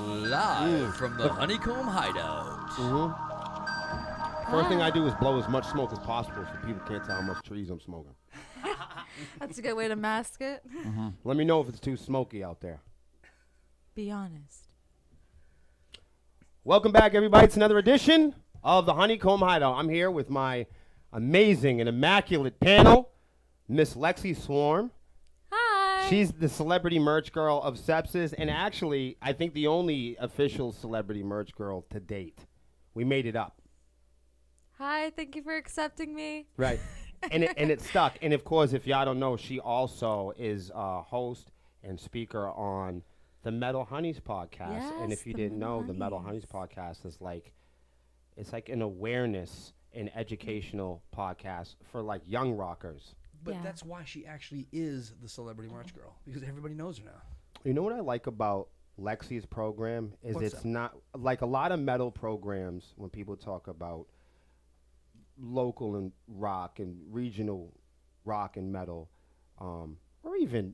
Live from the Honeycomb Hideout. First thing I do is blow as much smoke as possible so people can't tell how much trees I'm smoking. That's a good way to mask it. Let me know if it's too smoky out there. Be honest. Welcome back, everybody. It's another edition of the Honeycomb Hideout. I'm here with my amazing and immaculate panel, Miss Lexi Swarm. Hi. She's the celebrity merch girl of Sepsiss, and actually, I think the only official celebrity merch girl to date. We made it up. Hi, thank you for accepting me. Right. and it stuck. And, of course, if y'all don't know, she also is a host and speaker on the Metal Honeys podcast. Yes, and if you didn't know, the Metal Honeys podcast is it's like an awareness and educational podcast for, like, young rockers. But that's why she actually is the celebrity merch girl, because everybody knows her now. You know what I like about Lexi's program is it's not like a lot of metal programs when people talk about local and rock and regional rock and metal, or even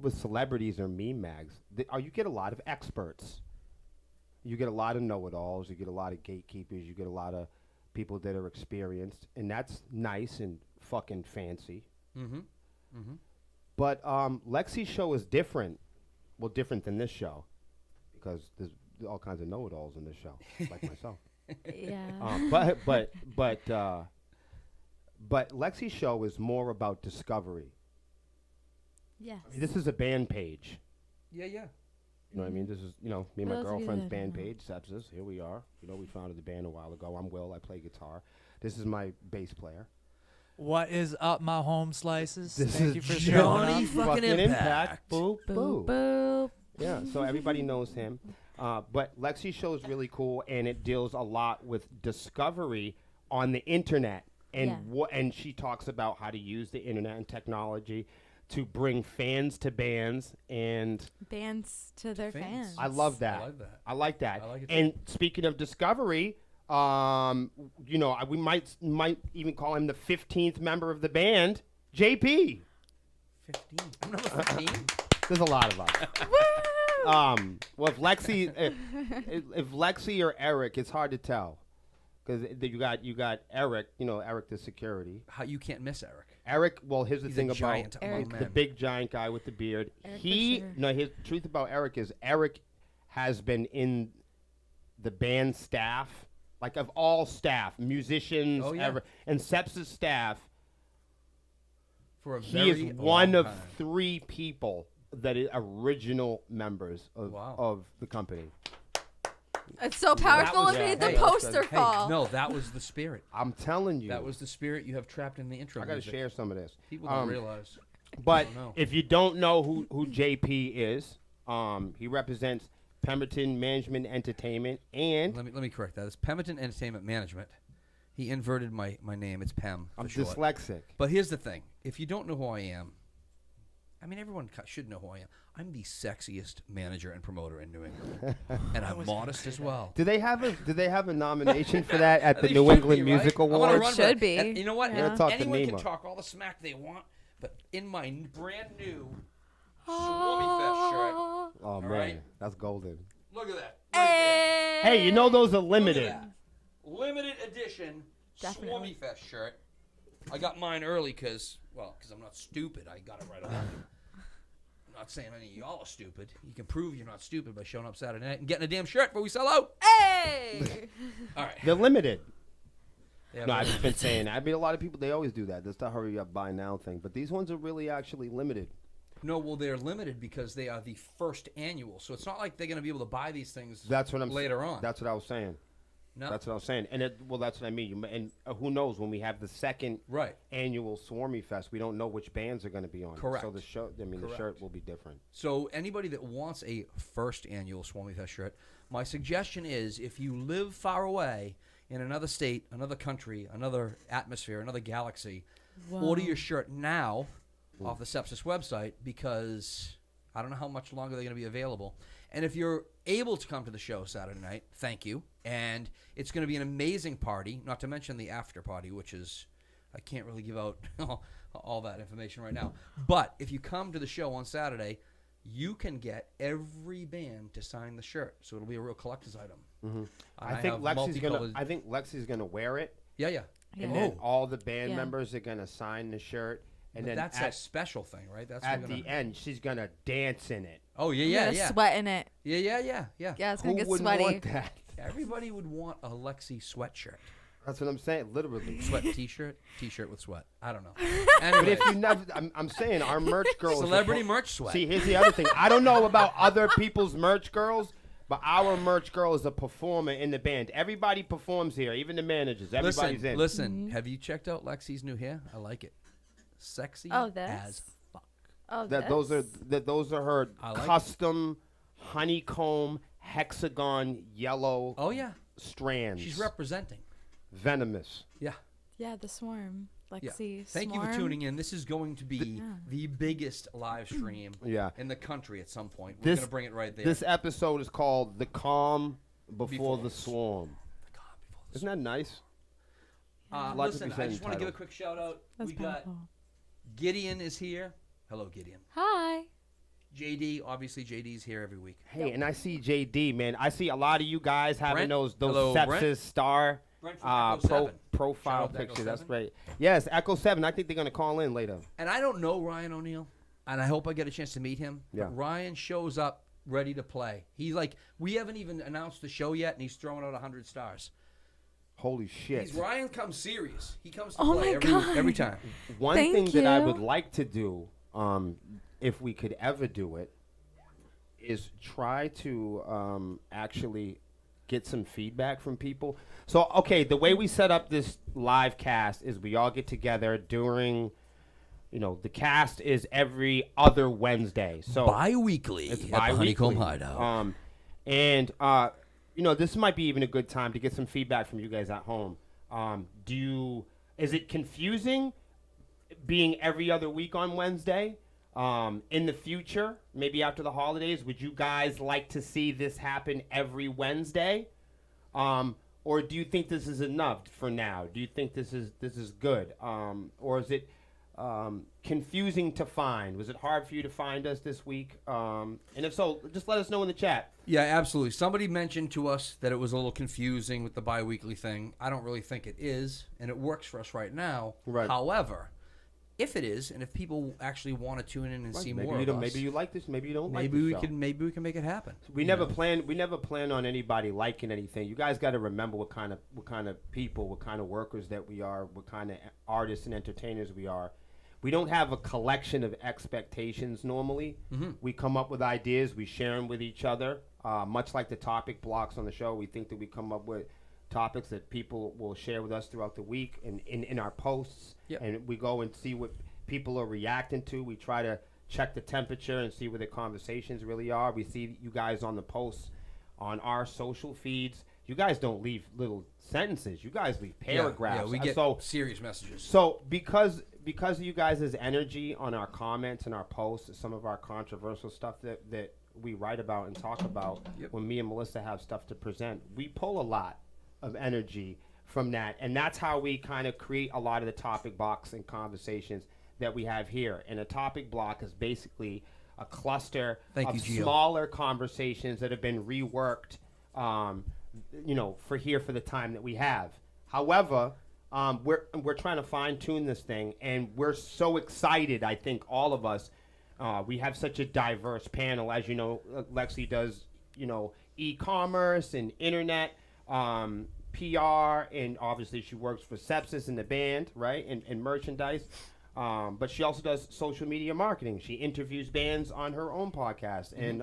with celebrities or meme mags, you get a lot of experts. You get a lot of know-it-alls. You get a lot of gatekeepers. You get a lot of people that are experienced, and that's nice and fucking fancy. But Lexi's show is different. Well, different than this show, because there's all kinds of know-it-alls in this show, like myself. Yeah. But Lexi's show is more about discovery. Yes. I mean, this is a band page. Yeah. You know what I mean? This is, me and For my those of you girlfriend's that band don't know. page, Sepsiss. Here we are. We founded the band a while ago. I'm Will. I play guitar. This is my bass player. What is up, my home slices? This Thank is you for Johnny showing up. fucking Impact. Boop, Boop, boop. boop. Yeah, so everybody knows him. But Lexi's show is really cool, and it deals a lot with discovery on the internet. And and she talks about how to use the internet and technology to bring fans to bands and Bands to their fans. I love that. I like that. And speaking of discovery, we might even call him the 15th member of the band, JP. 15. I'm number 15. There's a lot of us. Well, if Lexi or Eric, it's hard to tell, because you got Eric. Eric the security. How you can't miss Eric. Eric. Well, here's the He's thing a about giant Eric, among the men. big giant guy with the beard. Eric His truth about Eric is Eric has been in the band staff, like of all staff, musicians, and Sepsiss staff. For a He very is one long of time. 3 people that are original members of the company. It's so powerful it made the poster fall. No, that was the spirit. I'm telling you. That was the spirit you have trapped in the intro I got to music. share some of this. People don't realize. But know. if you don't know who JP is, he represents Pemberton Management Entertainment, and Let me correct that. It's Pemberton Entertainment Management. He inverted my name. It's Pem. I'm for short. dyslexic. But here's the thing. If you don't know who I am, I mean, everyone should know who I am. I'm the sexiest manager and promoter in New England, and I'm modest as well. Do they have a nomination for that at the They New should England be, right? Music I wanna Awards? run for Should it. be. And you know what? Yeah. Talk to Anyone can Nemo. talk all the smack they want, but in my brand new SwarmieFest shirt. Oh, man. right. That's golden. Look at that. Right there. Hey, you know those are Look at limited. that. Limited edition Definitely. SwarmieFest shirt. I got mine early because I'm not stupid. I got it right away. I'm not saying any of y'all are stupid. You can prove you're not stupid by showing up Saturday night and getting a damn shirt before we sell out. Hey! All right. They're limited. Yeah, No, I've just been saying that. I mean, a lot of people, they always do that. That's the hurry up, buy now thing. But these ones are really actually limited. No, well, they're limited because they are the first annual. So it's not like they're going to be able to buy these things That's what I'm later on. That's what I was saying. No. That's what I was saying. And that's what I mean. And who knows, when we have the second Right. annual SwarmieFest, we don't know which bands are going to be on. Correct. So the shirt will be different. So anybody that wants a first annual SwarmieFest shirt, my suggestion is if you live far away in another state, another country, another atmosphere, another galaxy, order your shirt now off the Sepsiss website because I don't know how much longer they're going to be available. And if you're able to come to the show Saturday night, thank you. And it's going to be an amazing party, not to mention the after party, which is, I can't really give out all that information right now. But if you come to the show on Saturday, you can get every band to sign the shirt. So it'll be a real collector's item. Mm-hmm. And I think have I think Lexi's gonna wear it, Yeah, yeah. and then all the band members are gonna sign the shirt, and then that's a special thing, right? That's at the end she's gonna dance in it. Oh, yeah, I'm yeah, gonna yeah. sweat in it. Yeah. Yeah, it's Who gonna get wouldn't sweaty. want that? Everybody would want a Lexi sweatshirt. That's what I'm saying, literally. Sweat t-shirt, t-shirt with sweat. I don't know. But Anyway, if you never, I'm saying our merch girls. celebrity merch sweat. See, here's the other thing. I don't know about other people's merch girls, but our merch girl is a performer in the band. Everybody performs here, even the managers. Everybody's in. Listen, have you checked out Lexi's new hair? I like it. Sexy as fuck. Oh, Those are her I like custom honeycomb hexagon yellow Oh, yeah. strands. She's representing. Venomous. Yeah. Yeah, the swarm. Yeah. Lexi. Thank you for tuning in. This is going to be the biggest live stream Yeah. in the country at some point. We're This- going to bring it right there. This episode is called "The Calm Before the the Swarm." Isn't that nice? lot to Listen, be I said just in want to give a title. quick shout out. That's We got powerful. Gideon is here. Hello, Gideon. Hi. JD, obviously JD's here every week. Hey, and I see JD, man. I see a lot of you guys having Brent? those Hello, Sepsis Brent? Star Brent from Echo 7. profile Shout out to Echo pictures. That's 7. right. Yes, Echo 7. I think they're gonna call in later. And I don't know Ryan O'Neal, and I hope I get a chance to meet him. Yeah. But Ryan shows up ready to play. He's like, we haven't even announced the show yet, and he's throwing out 100 stars. Holy shit. Ryan comes serious. He comes to Oh play my God. every time. One Thank thing that I you. would like to do, if we could ever do it, is try to actually get some feedback from people. So, okay, the way we set up this live cast is we all get together during, the cast is every other Wednesday. So Bi-weekly it's at the bi-weekly. Honeycomb Hideout. This might be even a good time to get some feedback from you guys at home. Is it confusing being every other week on Wednesday? In the future, maybe after the holidays, would you guys like to see this happen every Wednesday? Or do you think this is enough for now? Do you think this is good? Or is it confusing to find? Was it hard for you to find us this week? And if so, just let us know in the chat. Yeah, absolutely. Somebody mentioned to us that it was a little confusing with the bi-weekly thing. I don't really think it is, and it works for us right now. Right. However, if it is, and if people actually want to tune in and see more of us, maybe you like this, maybe you don't like maybe this we show. can make it happen. We never plan on anybody liking anything. You guys got to remember what kind of people, what kind of workers that we are, what kind of artists and entertainers we are. We don't have a collection of expectations normally. Mm-hmm. We come up with ideas, we share them with each other. Much like the topic blocks on the show, we think that we come up with topics that people will share with us throughout the week and in our posts. Yep. And we go and see what people are reacting to. We try to check the temperature and see where the conversations really are. We see you guys on the posts on our social feeds. You guys don't leave little sentences. You guys leave paragraphs. Yeah, we get serious messages. So because of you guys' energy on our comments and our posts, some of our controversial stuff that we write about and talk about, when me and Melissa have stuff to present, we pull a lot of energy from that. And that's how we kind of create a lot of the topic blocks and conversations that we have here. And a topic block is basically a cluster Thank of you, Gio. smaller conversations that have been reworked, for the time that we have. However, we're trying to fine tune this thing, and we're so excited. I think all of us, we have such a diverse panel. As you know, Lexi does, e-commerce and internet, PR, and obviously she works for Sepsiss in the band, right, and merchandise. But she also does social media marketing. She interviews bands on her own podcast, and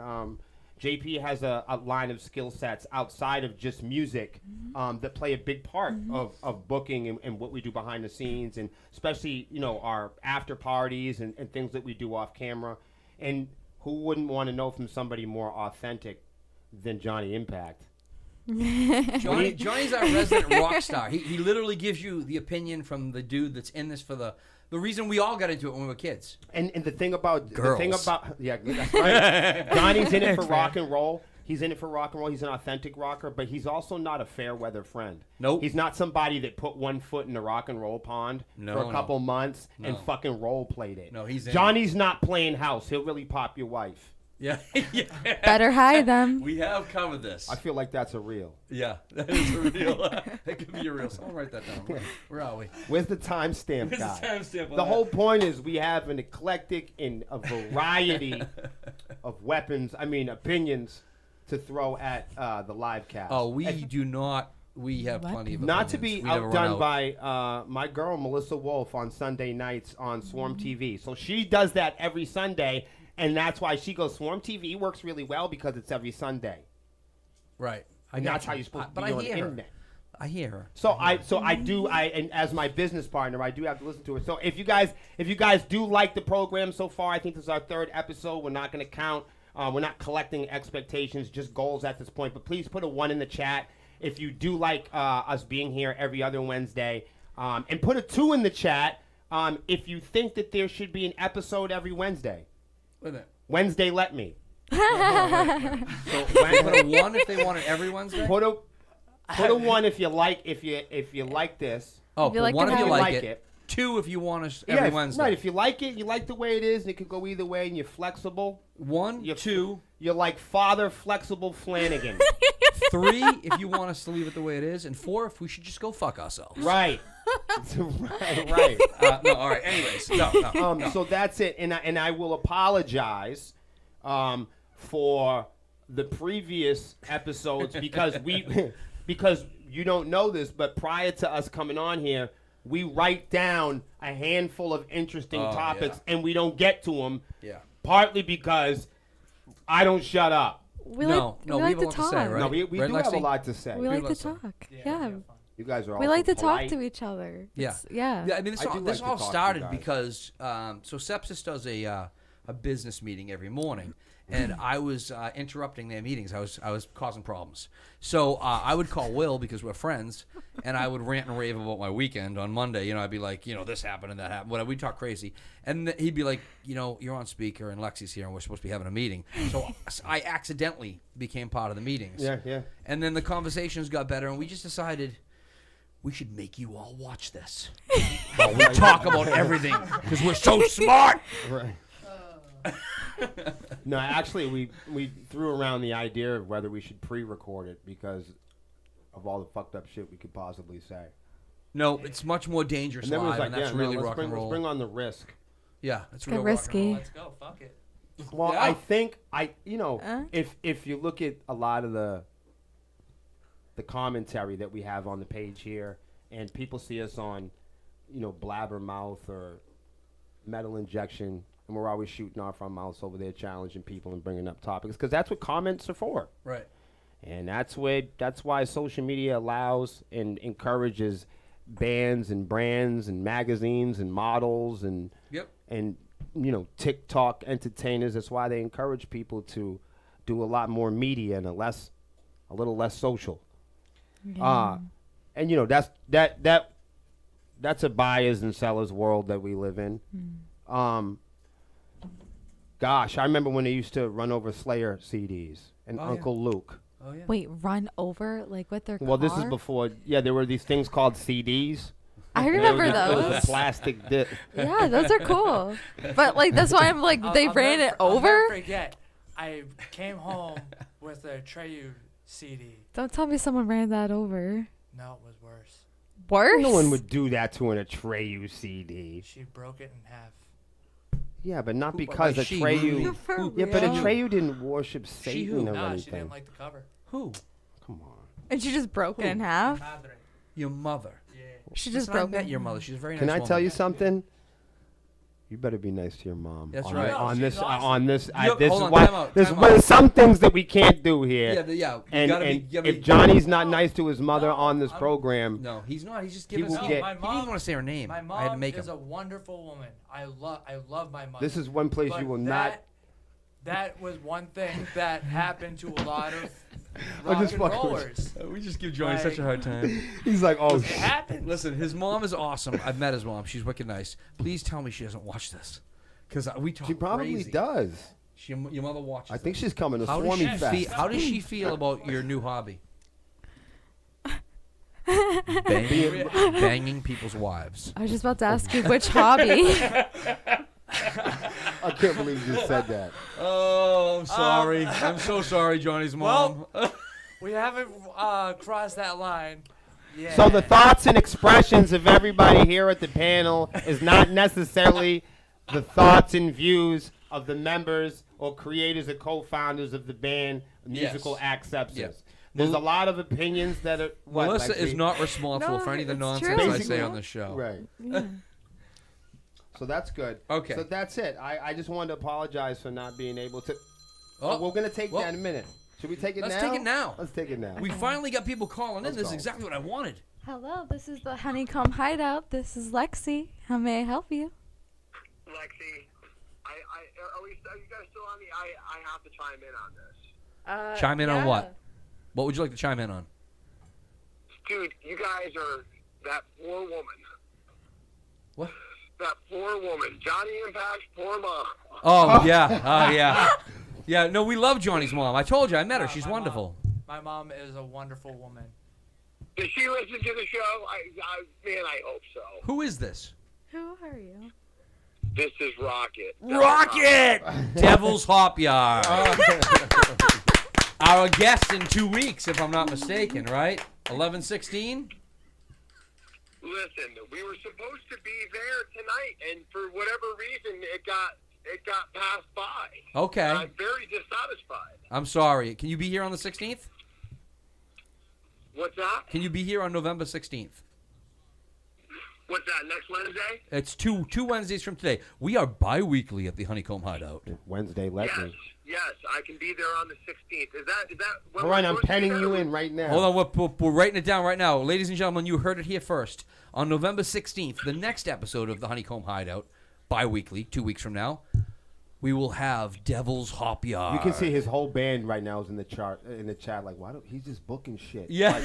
JP has a line of skill sets outside of just music that play a big part of booking and what we do behind the scenes, and especially our after parties and things that we do off camera. And who wouldn't want to know from somebody more authentic than Johnny Impact? Johnny's our resident rock star. He literally gives you the opinion from the dude that's in this for the reason we all got into it when we were kids. And the thing about Girls. That's right. Johnny's in it for rock and roll. He's in it for rock and roll. He's an authentic rocker, but he's also not a fair weather friend. Nope. He's not somebody that put one foot in the rock and roll pond for a couple months and fucking role played it. No, he's in Johnny's not playing house. He'll really pop your wife. Yeah. Better hide them. We have covered this. I feel like that's a real. Yeah, that is a real. That could be a real. Someone write that down. Where are we? Where's the timestamp guy? Where's the timestamp on The that? whole point is we have an eclectic and a variety of opinions to throw at the live cast. Oh, we do not. We have plenty of Not opinions. to be We never run outdone out. by my girl Melissa Wolf on Sunday nights on Swarm TV. So she does that every Sunday, and that's why she goes. Swarm TV works really well because it's every Sunday. Right. And that's how you're supposed to But be I on the hear her. internet. I hear her. So and as my business partner, I do have to listen to her. So if you guys do like the program so far, I think this is our 3rd episode. We're not going to count. We're not collecting expectations, just goals at this point. But please put a 1 in the chat if you do like us being here every other Wednesday, and put a 2 in the chat if you think that there should be an episode every Wednesday. Wait a minute. Wednesday, let me. So put a 1 if they want it every Wednesday. Put a 1 if you like this. Oh, If you put like 1 the if you vibe. like it. 2 if you want us every Wednesday. Right. If you like it, you like the way it is, and it could go either way, and you're flexible. 1, 2, You're like Father Flexible Flanagan. 3 if you want us to leave it the way it is, and 4 if we should just go fuck ourselves. Right. right. No, all right. Anyways, no. So that's it, and I will apologize for the previous episodes because you don't know this, but prior to us coming on here, we write down a handful of interesting topics, and we don't get to them. Yeah. Partly because I don't shut up. We we like have to a lot to talk. say, right? No, we Right, do have a Lexi? lot to say. We like to listen. talk. Yeah, Yeah. You guys are We also like to polite. talk to each other. Yeah. Yeah. Yeah, I mean, this I do all, like this to all talk to you started guys. because so Sepsiss does a business meeting every morning, and I was interrupting their meetings. I was causing problems. So I would call Will because we're friends, and I would rant and rave about my weekend on Monday. I'd be like, this happened and that happened. Whatever. We'd talk crazy, and he'd be like, you're on speaker and Lexi's here, and we're supposed to be having a meeting. So I accidentally became part of the meetings. Yeah. And then the conversations got better, and we just decided we should make you all watch this. While we talk about everything because we're so smart. Right. No, actually, we threw around the idea of whether we should pre-record it because of all the fucked up shit we could possibly say. No, it's much more dangerous And then it was live, like, and that's really rock and roll. Let's bring on the risk. Yeah, it's Get real risky. rock Let's go. Fuck it. Well, Yeah. I think if you look at a lot of the commentary that we have on the page here, and people see us on, Blabbermouth or Metal Injection, and we're always shooting off our mouths over there, challenging people and bringing up topics, because that's what comments are for. Right. And that's why social media allows and encourages bands and brands and magazines and models and Yep. TikTok entertainers. That's why they encourage people to do a lot more media and a little less social. Yeah. And that's a buyers and sellers world that we live in. Gosh, I remember when they used to run over Slayer CDs and Oh, yeah. Uncle Luke. Oh yeah. Wait, run over like with their Well, car? this is before. Yeah, there were these things called CDs. I remember It was those. a plastic dip. Yeah, those are cool. But like that's why I'm like they ran it I'll over. never forget. I came home with a Treyu CD. Don't tell me someone ran that over. No, it was worse. Worse? No one would do that to an Atreyu CD. She broke it in half. Yeah, but not Who- because like she? Atreyu. For Yeah, but real? Atreyu didn't worship She Satan who? or Nah, she anything. didn't like the cover. Who? Come on. And she just broke it in half. Madre. Your mother. Yeah. She just Listen, I broke met it. your mother. She's a very nice Can I woman. tell you something? You better be nice to your mom. That's on, right. On She's this, awesome. on this, Yo, this hold is on, why. time out, There's time out. some things that we can't do here. Yeah, you And, gotta and be. You gotta if be- Johnny's not nice to his mother No, on this I'm- program, No, he's not. He's just He giving will us. get- My He didn't mom, want to say her name. my I had to mom make is him. a wonderful woman. I love my mother. this is one place But you will that was one thing that happened to a lot of I'm rock just and fucking with rollers. We just give Johnny Like- such a hard time. not. He's like, oh, It happened. Listen, his mom is awesome. I've met his mom. She's wicked nice. Please tell me she doesn't watch this, because we talk. she probably crazy. does. Your mother watches. I think she's coming to How does, she SwarmieFest. how does she feel about your new hobby? Banging people's wives. I was just about to ask you which hobby. I can't believe you just said that. Oh, I'm sorry. I'm so sorry, Johnny's mom. We haven't crossed that line. Yeah. So the thoughts and expressions of everybody here at the panel is not necessarily the thoughts and views of the members or creators or co-founders of the band Musical Act Sepsis. Yes. There's a lot of opinions that are. What, Melissa Lexi? is not responsible No, for any of the it's nonsense true. I Basically- say on this show. Right. Yeah. So that's good. Okay. So that's it. I just wanted to apologize for not being able to. Oh, we're gonna take well, that in a minute. Should we take it let's now? take it now. Let's take it now. We finally got people calling in. Let's This is go. exactly what I wanted. Hello, this is the Honeycomb Hideout. This is Lexi. How may I help you? Lexi, are you guys still on the? I have to chime in on this. Chime in on what? What would you like to chime in on? Dude, you guys are that poor woman. What? That poor woman. Johnny Impact's poor mom. Oh, yeah. Oh, yeah. Yeah, no, we love Johnny's mom. I told you. I met her. She's my wonderful. My mom is a wonderful woman. Does she listen to the show? Man, I hope so. Who is this? Who are you? This is Rocket. Rocket! Devil's Hop Yard. Our guest in 2 weeks, if I'm not mistaken, right? 11/16? Listen, we were supposed to be there tonight, and for whatever reason, it got passed by. Okay. I'm very dissatisfied. I'm sorry. Can you be here on the 16th? What's that? Can you be here on November 16th? What's that? Next Wednesday? It's two Wednesdays from today. We are bi-weekly at the Honeycomb Hideout. Wednesday, let Yes, me. yes, I can be there on the 16th. Is that? When All we're right, I'm supposed to be penning there? you in right now. Hold on, we're writing it down right now. Ladies and gentlemen, you heard it here first. On November 16th, the next episode of the Honeycomb Hideout, bi-weekly, 2 weeks from now, we will have Devil's Hop Yard. You can see his whole band right now is in the chat. Like, why don't he's just booking shit? Yeah.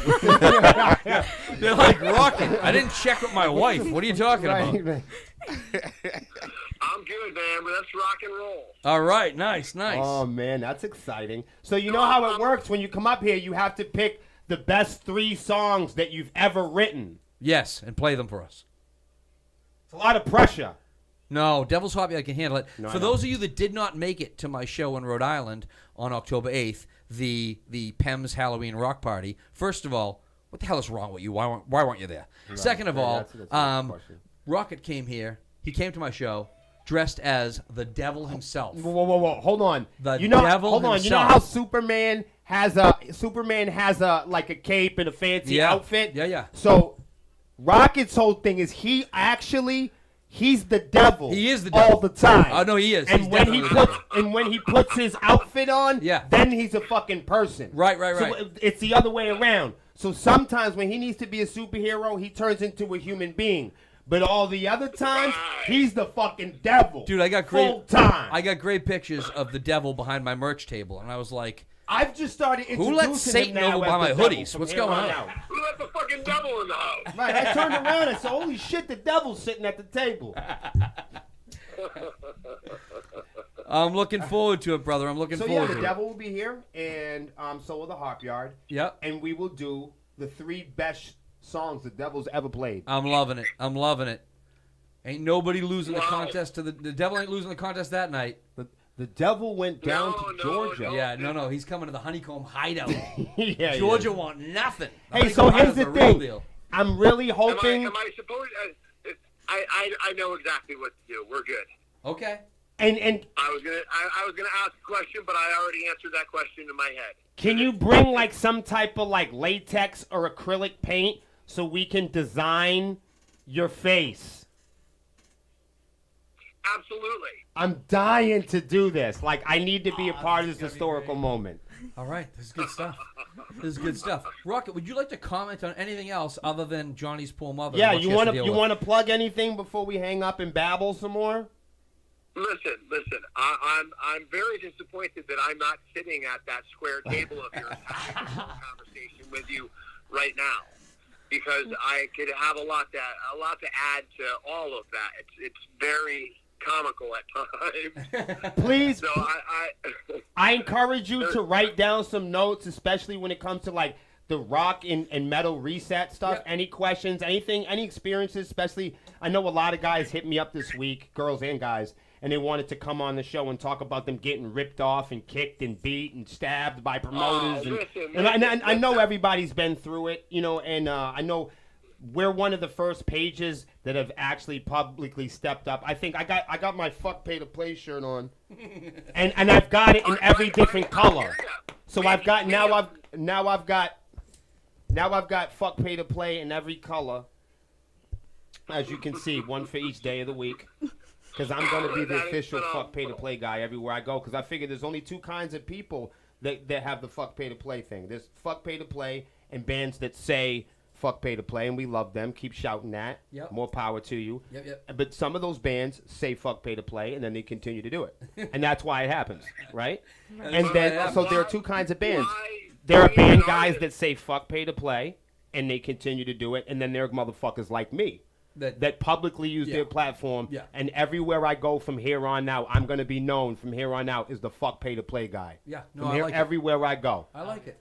They're like, Rocket, I didn't check with my wife. What are you talking about? Right. I'm good, man, but let's rock and roll. All right, nice. Oh man, that's exciting. So you know how it works when you come up here. You have to pick the best 3 songs that you've ever written. Yes, and play them for us. It's a lot of pressure. No, Devil's Hop Yard can handle it. No, For I know. those of you that did not make it to my show in Rhode Island on October 8th, the PEMS Halloween Rock Party, first of all, what the hell is wrong with you? Why weren't you there? Right. Second of Yeah, all, that's a good question. Rocket came here. He came to my show dressed as the devil himself. Whoa! Hold on. The you know, devil hold on. You know himself. how Superman has a like a cape and a fancy Yeah. outfit. Yeah. So Rocket's whole thing is he's the devil. He is the devil. all the time. Oh, no, he is. And He's when he puts his outfit on, Yeah. then he's a fucking person. Right. So it's the other way around. So sometimes when he needs to be a superhero, he turns into a human being. But all the other times, he's the fucking devil. Dude, I got full time. I got great pictures of the devil behind my merch table, and I was like, I've just started introducing who lets Satan him now over as by my the devil hoodies? from What's here going on on? out. Who let the fucking devil in the house? Right, I turned around and said, holy shit, the devil's sitting at the table. I'm looking forward to it, brother. I'm looking So yeah, forward the to devil will be here, and so will the Hop Yard. it. Yep. And we will do the 3 best songs the Devil's ever played. I'm loving it. I'm loving it. Ain't nobody losing the Wow. contest to the Devil ain't losing the contest that night. The Devil went down No, to no, Georgia. no. Yeah, no, he's coming to the Honeycomb Hideout. Yeah, Georgia yeah. want nothing. The Hey, so Honeycomb here's Hideout's the the real thing. deal. I'm really Am hoping, I supposed? I know exactly what to do. We're good. Okay. and I was gonna ask a question, but I already answered that question in my head. can you bring like some type of like latex or acrylic paint so we can design your face? Absolutely. I'm dying to do this. Like, I need to be a part of this this is gonna be historical great. moment. All right. This is good stuff. This is good stuff. Rocket, would you like to comment on anything else other than Johnny's poor mother? Yeah, and what you she has want to to deal you with? want to plug anything before we hang up and babble some more? Listen. I'm very disappointed that I'm not sitting at that square table of yours having a conversation with you right now, because I could have a lot to add to all of that. It's very comical at times. Please, So I encourage you to write down some notes, especially when it comes to like the rock and metal reset stuff. Yep. Any questions, anything, any experiences, especially I know a lot of guys hit me up this week, girls and guys, and they wanted to come on the show and talk about them getting ripped off and kicked and beat and stabbed by promoters. And I know everybody's been through it, you know, and I know we're one of the first pages that have actually publicly stepped up. I think I got my fuck pay to play shirt on, and I've got it in every different color. So I've got now I've got fuck pay to play in every color. As you can see, one for each day of the week. Because I'm going to be the official fuck pay to play guy everywhere I go. Because I figure there's only two kinds of people that have the fuck pay to play thing. There's fuck pay to play and bands that say fuck pay to play, and we love them. Keep shouting that. Yep. More power to you. Yep. But some of those bands say fuck pay to play, and then they continue to do it. And that's why it happens, right? And then, so there are two kinds of bands. There are band guys that say fuck pay to play, and they continue to do it. And then there are motherfuckers like me that publicly use their platform. Yeah. And everywhere I go from here on out, I'm going to be known from here on out as the fuck pay to play guy. Yeah. No, From I here, like it. everywhere I go. I like it.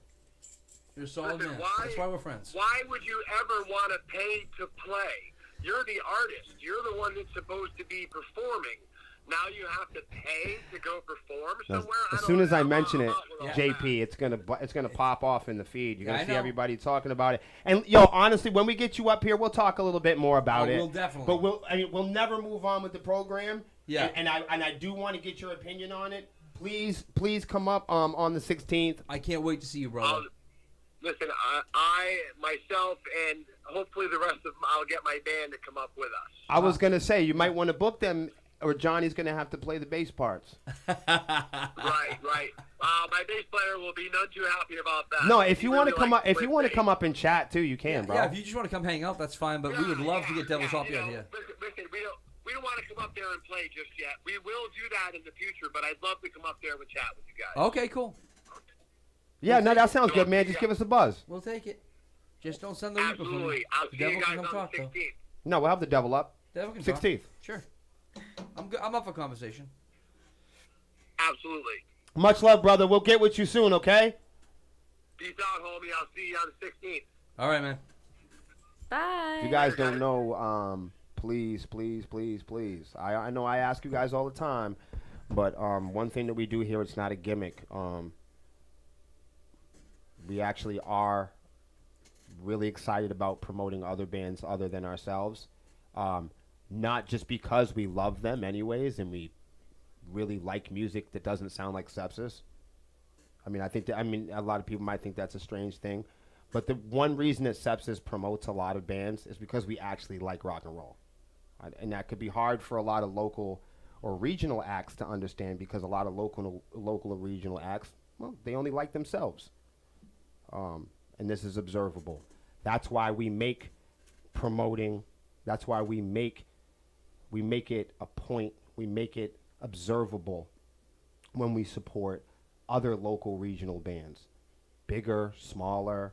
You're a solid Listen, man. why- That's why we're friends. Why would you ever want to pay to play? You're the artist. You're the one that's supposed to be performing. Now you have to pay to go perform somewhere. As soon as I mention it, Yeah. JP, it's gonna pop off in the feed. You're Yeah, gonna I see know. everybody talking about it. And yo, honestly, when we get you up here, we'll talk a little bit more about it. We'll definitely. But we'll never move on with the program. Yeah. And I do want to get your opinion on it. Please come up on the 16th. I can't wait to see you, brother. Listen, I myself and hopefully the rest of them, I'll get my band to come up with us. I was gonna say you might want to book them, or Johnny's gonna have to play the bass parts. Right. My bass player will be none too happy about that. No, if He you want to really come up, likes if you play want to bass. come up and chat too, you can, bro. Yeah, if you just want to come hang out, that's fine. But we would love to get Devil's Hoppy out here. Listen, we don't want to come up there and play just yet. We will do that in the future, but I'd love to come up there and chat with you guys. Okay, cool. Yeah, no, that sounds good, man. Just give us a buzz. We'll take it. Just don't send the Reaper for me. Absolutely. I'll The see you Devil guys can on come the talk, though. 16th. No, we'll have the devil up. Devil can 16th. talk. Sure. I'm up for conversation. Absolutely. Much love, brother. We'll get with you soon, okay? Peace out, homie. I'll see you on the 16th. All right, man. Bye. If you guys don't know, please. I know I ask you guys all the time, but one thing that we do here, it's not a gimmick. We actually are really excited about promoting other bands other than ourselves. Not just because we love them anyways and we really like music that doesn't sound like Sepsiss. I mean, a lot of people might think that's a strange thing. But the one reason that Sepsiss promotes a lot of bands is because we actually like rock and roll. And that could be hard for a lot of local or regional acts to understand because a lot of local or regional acts, well, they only like themselves. And this is observable. That's why we make promoting, that's why we make it a point, we make it observable when we support other local regional bands. Bigger, smaller,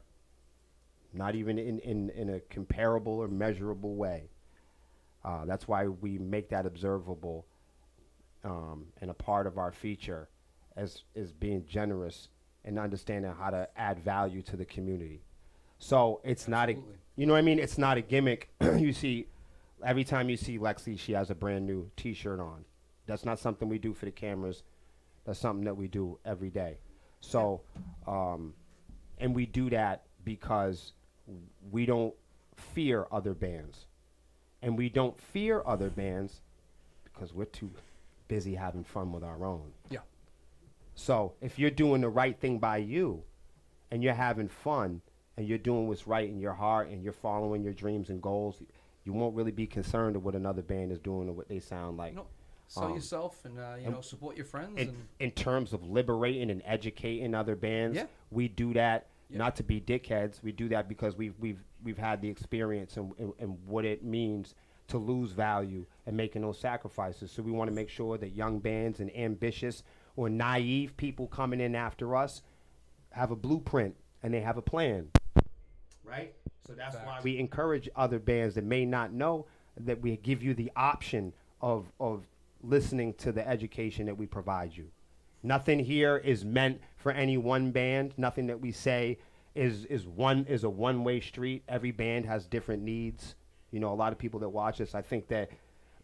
not even in a comparable or measurable way. That's why we make that observable and a part of our feature as being generous and understanding how to add value to the community. So it's not a, You know what I mean? It's not a gimmick. You see, every time you see Lexi, she has a brand new T-shirt on. That's not something we do for the cameras. That's something that we do every day. So, and we do that because we don't fear other bands. And we don't fear other bands because we're too busy having fun with our own. Yeah. So if you're doing the right thing by you and you're having fun and you're doing what's right in your heart and you're following your dreams and goals, you won't really be concerned with what another band is doing or what they sound like. No. Sell yourself and, you know, support your friends. In terms of liberating and educating other bands, we do that not to be dickheads. We do that because we've had the experience and what it means to lose value and making those sacrifices. So we want to make sure that young bands and ambitious or naive people coming in after us have a blueprint and they have a plan, right? So that's why we encourage other bands that may not know, that we give you the option of listening to the education that we provide you. Nothing here is meant for any one band. Nothing that we say is a one-way street. Every band has different needs. You know, a lot of people that watch us, I think that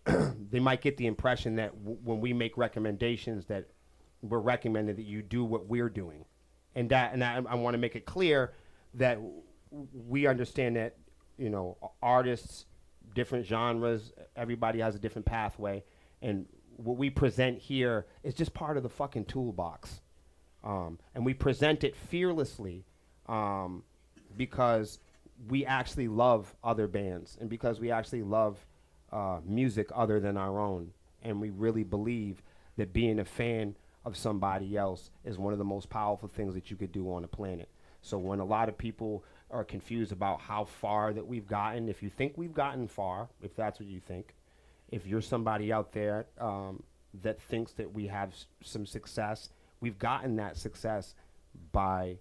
they might get the impression that when we make recommendations that we're recommending that you do what we're doing. And I want to make it clear that we understand that, you know, artists, different genres, everybody has a different pathway. And what we present here is just part of the fucking toolbox. And we present it fearlessly because we actually love other bands and because we actually love music other than our own. And we really believe that being a fan of somebody else is one of the most powerful things that you could do on the planet. So when a lot of people are confused about how far that we've gotten, if you think we've gotten far, if that's what you think, if you're somebody out there that thinks that we have some success, we've gotten that success by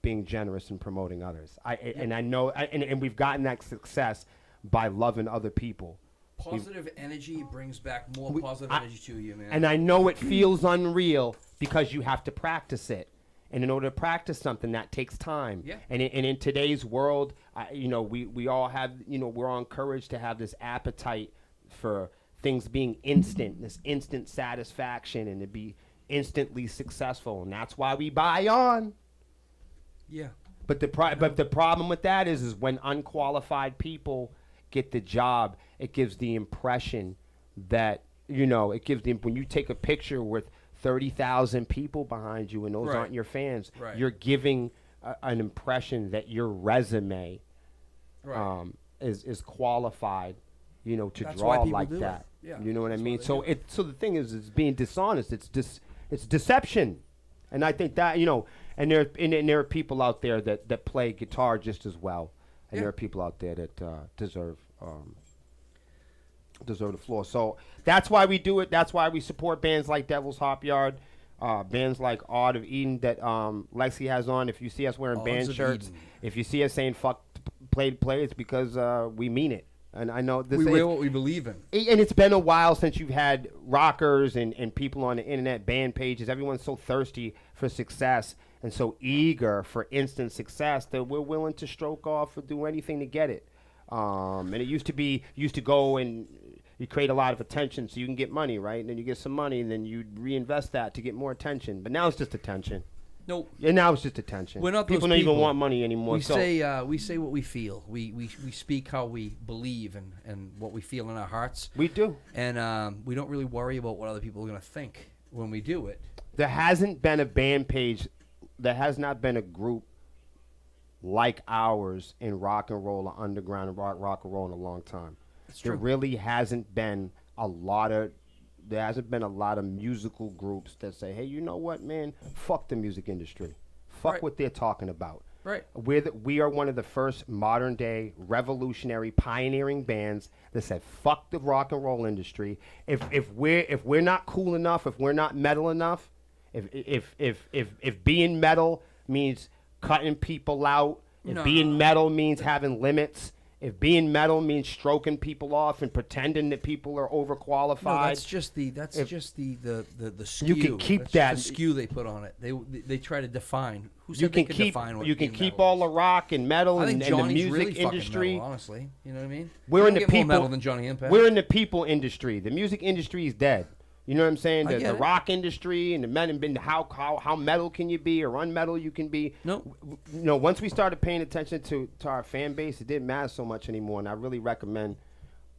being generous and promoting others. And I know, and we've gotten that success by loving other people. Positive energy brings back more positive energy to you, man. And I know it feels unreal because you have to practice it. And in order to practice something, that takes time. Yeah. And in today's world, you know, we all have, you know, we're all encouraged to have this appetite for things being instant, this instant satisfaction, and to be instantly successful. And that's why we buy on. Yeah. But the problem with that is when unqualified people get the job, it gives the impression that, you know, when you take a picture with 30,000 people behind you and those aren't your fans, you're giving an impression that your resume is qualified, you know, to draw like that. Yeah. You know what I mean? So the thing is, it's being dishonest. It's deception. And I think that, you know, and there are people out there that play guitar just as well. And there are people out there that deserve the floor. So that's why we do it. That's why we support bands like Devil's Hop Yard, bands like Art of Eden that Lexi has on. If you see us wearing band shirts, if you see us saying fuck play, it's because we mean it. And I know this. We wear what we believe in. And it's been a while since you've had rockers and people on the internet, band pages. Everyone's so thirsty for success and so eager for instant success that we're willing to stroke off or do anything to get it. And it used to go and you create a lot of attention so you can get money, right? And then you get some money and then you reinvest that to get more attention. But now it's just attention. Nope. And now it's just attention. We're not people those don't even want money anymore. We say what we feel. We speak how we believe and what we feel in our hearts. We do. And we don't really worry about what other people are going to think when we do it. There hasn't been a band page, there has not been a group like ours in rock and roll or underground and rock and roll in a long time. There really hasn't been a lot of musical groups that say, hey, you know what, man? Fuck the music industry. Fuck what they're talking about. Right. We are one of the first modern day revolutionary pioneering bands that said fuck the rock and roll industry. If we're not cool enough, if we're not metal enough, if being metal means cutting people out, if being metal means having limits, if being metal means stroking people off and pretending that people are overqualified. No, that's just the skew. You can keep that's that just the skew they put on it. They try to define. Who said you they can could keep define what you can being keep metal all is? the rock and metal I think and the Johnny's music really fucking industry. metal, honestly, you know what I mean? We're You in don't the get more people. metal than Johnny Impact. We're in the people industry. The music industry is dead. You know what I'm saying? I The get it. rock industry and the men and been how metal can you be or unmetal you can be. No. Once we started paying attention to our fan base, it didn't matter so much anymore. And I really recommend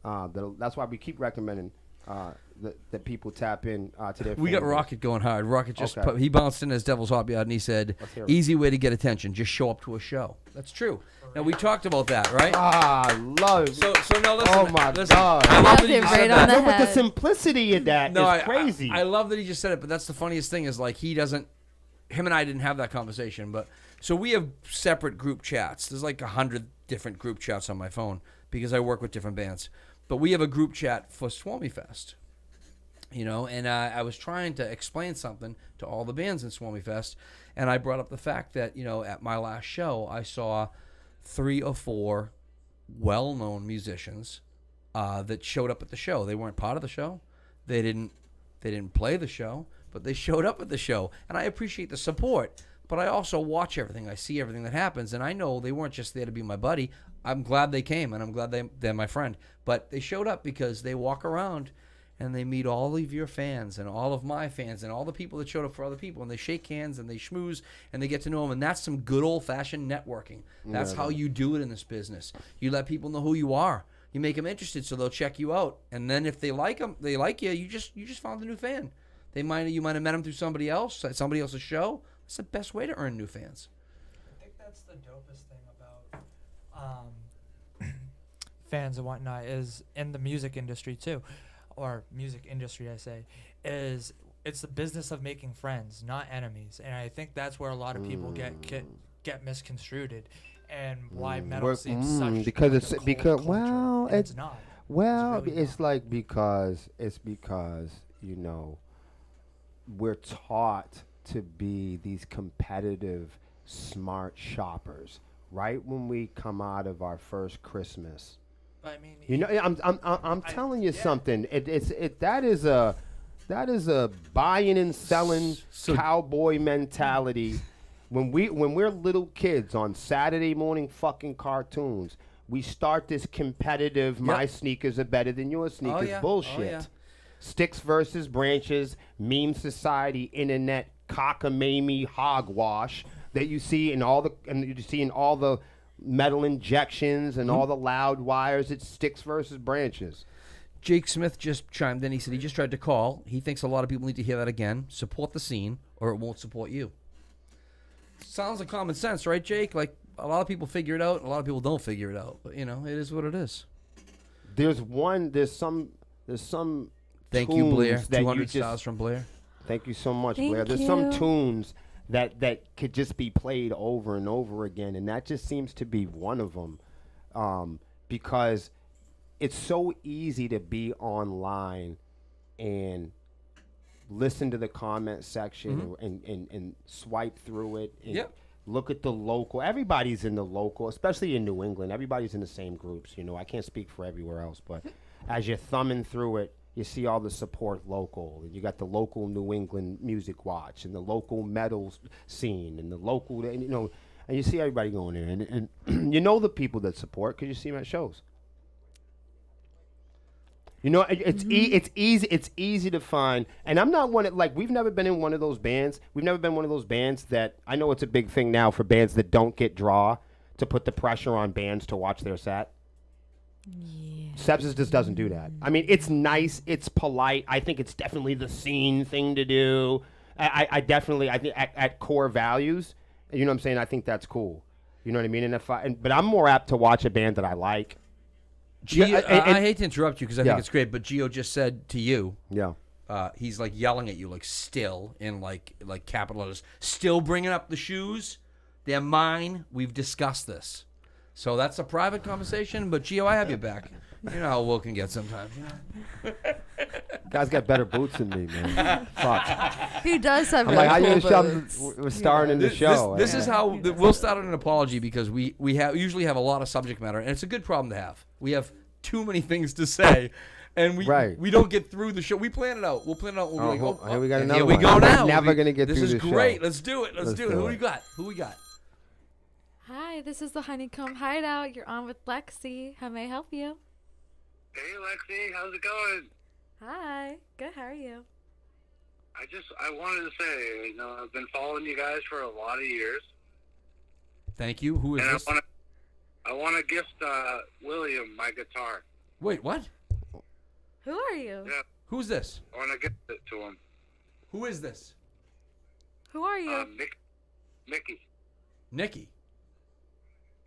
that's why we keep recommending that people tap in to their. We fan got base. Rocket going hard. Rocket just Okay. he bounced in as Devil's Hot Yard and he said, Let's hear it. "Easy way to get attention: just show up to a show." That's true. Now we talked about that, right? I love it. So no, listen. Oh my listen, God. I love Nailed that he it just right said on that. the No, but the head. simplicity of that is crazy. I love that he just said it, but that's the funniest thing is like him and I didn't have that conversation, but so we have separate group chats. There's like 100 different group chats on my phone because I work with different bands. But we have a group chat for SwarmieFest, and I was trying to explain something to all the bands in SwarmieFest, and I brought up the fact that, at my last show, I saw 3 or 4 well-known musicians that showed up at the show. They weren't part of the show. They didn't play the show, but they showed up at the show, and I appreciate the support. But I also watch everything. I see everything that happens, and I know they weren't just there to be my buddy. I'm glad they came, and I'm glad they're my friend. But they showed up because they walk around, and they meet all of your fans and all of my fans and all the people that showed up for other people, and they shake hands and they schmooze and they get to know them, and that's some good old-fashioned networking. That's how you do it in this business. You let people know who you are. You make them interested so they'll check you out, and then if they like you. You just found a new fan. You might have met them through somebody else, at somebody else's show. It's the best way to earn new fans. I think that's the dopest thing about fans and whatnot is in the music industry too, or music industry I say, is it's the business of making friends, not enemies. And I think that's where a lot of people get misconstrued, and why metal seems such because like it's a cold because culture, well and it's not. Well, really it's not. like because we're taught to be these competitive, smart shoppers. Right when we come out of our first Christmas, But I mean, I'm telling you something. That is a buying and selling cowboy mentality. When we're little kids on Saturday morning fucking cartoons, we start this competitive. My sneakers are better than your sneakers bullshit. Oh, yeah. Sticks versus branches, meme society, internet cockamamie hogwash that you see in all the metal injections and all the loud wires. It's sticks versus branches. Jake Smith just chimed in. He said he just tried to call. He thinks a lot of people need to hear that again. Support the scene, or it won't support you. Sounds like common sense, right, Jake? Like, a lot of people figure it out, a lot of people don't figure it out. But, it is what it is. There's some Thank you, Blair. tunes that 200 you just- stars from Blair. Thank you so much, Thank Blair. There's some you. tunes that could just be played over and over again, and that just seems to be one of them, because it's so easy to be online and listen to the comment section and swipe through it and look at the local. Everybody's in the local, especially in New England. Everybody's in the same groups. I can't speak for everywhere else, but as you're thumbing through it, you see all the support local. And you got the local New England Music Watch and the local metal scene and the local, and you see everybody going in. And the people that support because you see them at shows. It's easy to find. And I'm not we've never been in one of those bands. We've never been one of those bands that, I know it's a big thing now for bands that don't get draw to put the pressure on bands to watch their set. Yeah. Sepsiss just doesn't do that. I mean, it's nice, it's polite. I think it's definitely the scene thing to do. I think at core values, you know what I'm saying? I think that's cool. You know what I mean? But I'm more apt to watch a band that I like. I hate to interrupt you because I think Yeah. it's great, but Gio just said to you, Yeah. he's like yelling at you, like still in like capital letters, still bringing up the shoes. They're mine. We've discussed this. So that's a private conversation, but Gio, I have your back. You know how Will can get sometimes. Guys got better boots than me, man. Fuck. He does have I'm like, how really you cool gonna show boots. we're starring in the show? This is how we'll start an apology because we usually have a lot of subject matter, and it's a good problem to have. We have too many things to say, and we don't get through the show. We plan it out. We'll plan it out. We'll be like, here we got and another here we one. go now. I'm never gonna get this through is this great. show. Let's do it. Let's do it. Who we got? Who we got? Hi, this is the Honeycomb Hideout. You're on with Lexi. How may I help you? Hey, Lexi, how's it going? Hi. Good. How are you? I wanted to say, I've been following you guys for a lot of years. Thank you. Who is And this? I want to gift William my guitar. Wait, what? Who are you? Yeah, Who's this? I want to gift it to him. Who is this? Who are you? Mickey. Nikki.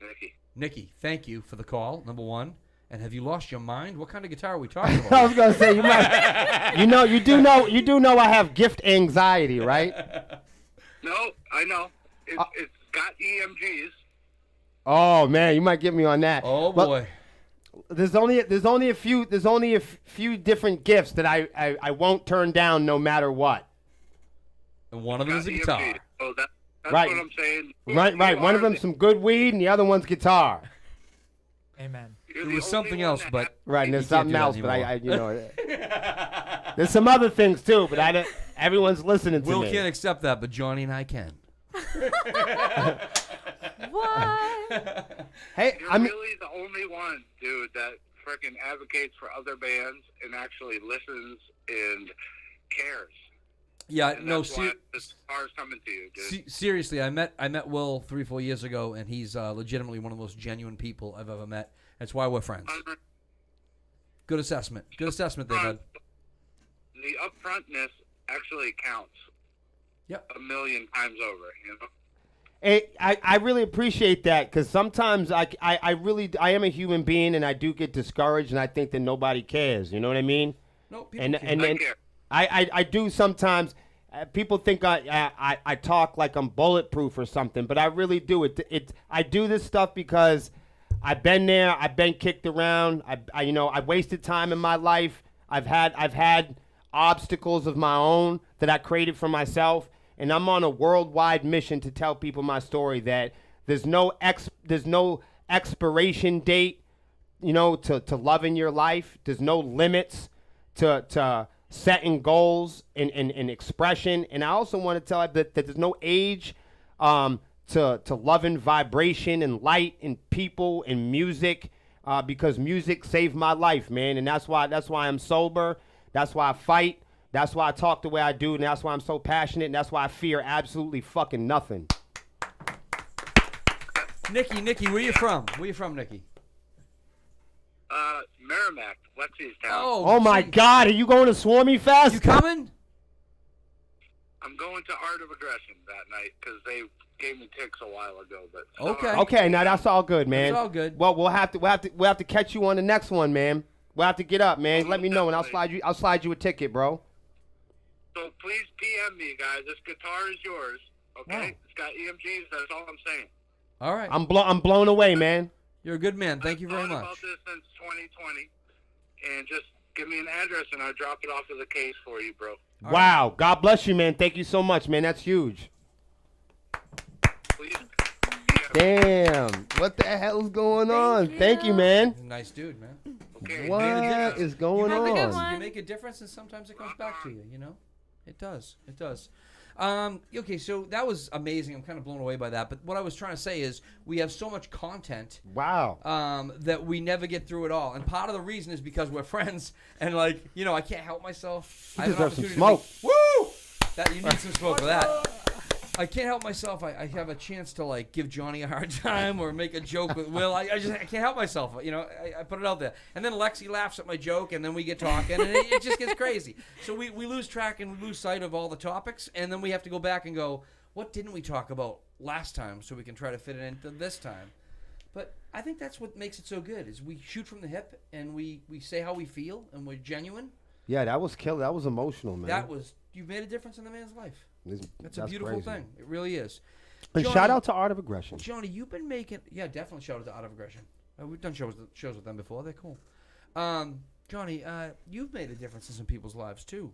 Mickey. Nikki, thank you for the call, number one. And have you lost your mind? What kind of guitar are we talking I about? was gonna say you might. You do know I have gift anxiety, right? No, I know. It's got EMGs. Oh man, you might get me on that. Oh But boy. there's only a few different gifts that I won't turn down no matter what. And one of them is a guitar. EMGs. Oh, that's Right. what I'm saying. Right. One of them's some good weed, and the other one's guitar. Amen. You're It the was only something one else, that but Right, and you there's can't something do that else, but anymore. there's some other things too, but everyone's listening to Will me. can't accept that, but Johnny and I can. What? Hey, You're I'm really the only one, dude, that freaking advocates for other bands and actually listens and cares. Yeah, And no, that's why this guitar's coming to you, dude. seriously, I met Will 3-4 years ago, and he's legitimately one of the most genuine people I've ever met. That's why we're friends. Good assessment. Good assessment there, bud. The upfrontness actually counts. Yep. 1,000,000 times over, Hey, I really appreciate that because sometimes I am a human being and I do get discouraged and I think that nobody cares. You know what I mean? No, people And care. and I then care. I do sometimes. People think I talk like I'm bulletproof or something, but I really do it. I do this stuff because I've been there. I've been kicked around. I wasted time in my life. I've had obstacles of my own that I created for myself. And I'm on a worldwide mission to tell people my story that there's no expiration date, to loving your life. There's no limits to setting goals and expression. And I also want to tell you that there's no age to loving vibration and light and people and music because music saved my life, man. And that's why I'm sober. That's why I fight. That's why I talk the way I do, and that's why I'm so passionate, and that's why I fear absolutely fucking nothing. Nikki, where you from? Where you from, Nikki? Merrimack, Lexi's town. Oh my gee. God, are you going to SwarmieFest? You coming? I'm going to Art of Aggression that night because they gave me ticks a while ago. But Okay. Okay, now that's all good, man. It's all good. Well, we'll have to catch you on the next one, man. We'll have to get up, man. Let me know, and I'll slide you a ticket, bro. So please PM me, guys. This guitar is yours. Okay, Wow. It's got EMGs. That's all I'm saying. All right. I'm blown away, man. You're a good man. Thank you very I've much. thought about this since 2020, and just give me an address and I'll drop it off of the case for you, bro. All Wow, God bless you, man. Thank you so much, man. That's huge. Please. Damn, what the hell's going on? Thank you, man. Nice dude, man. Okay. What difference. is going Have a good on? one. You make a difference, and sometimes it comes back to you. It does. It does. Okay, so that was amazing. I'm kind of blown away by that. But what I was trying to say is we have so much content Wow. that we never get through it all. And part of the reason is because we're friends, and I can't help myself. You I have an deserve some opportunity to smoke. Woo! That you need some smoke for that. I can't help myself. I have a chance to give Johnny a hard time or make a joke with Will. I can't help myself. I put it out there, and then Lexi laughs at my joke, and then we get talking, and it just gets crazy. So we lose track and we lose sight of all the topics, and then we have to go back and go, what didn't we talk about last time, so we can try to fit it into this time. But I think that's what makes it so good is we shoot from the hip and we say how we feel and we're genuine. Yeah, that was killer. That was emotional, man. You made a difference in the man's life. That's That's a beautiful crazy. thing. It really is. And Johnny- shout out to Art of Aggression. Johnny, you've been making definitely shout out to Out of Aggression. We've done shows with them before. They're cool. Johnny, you've made a difference in some people's lives too.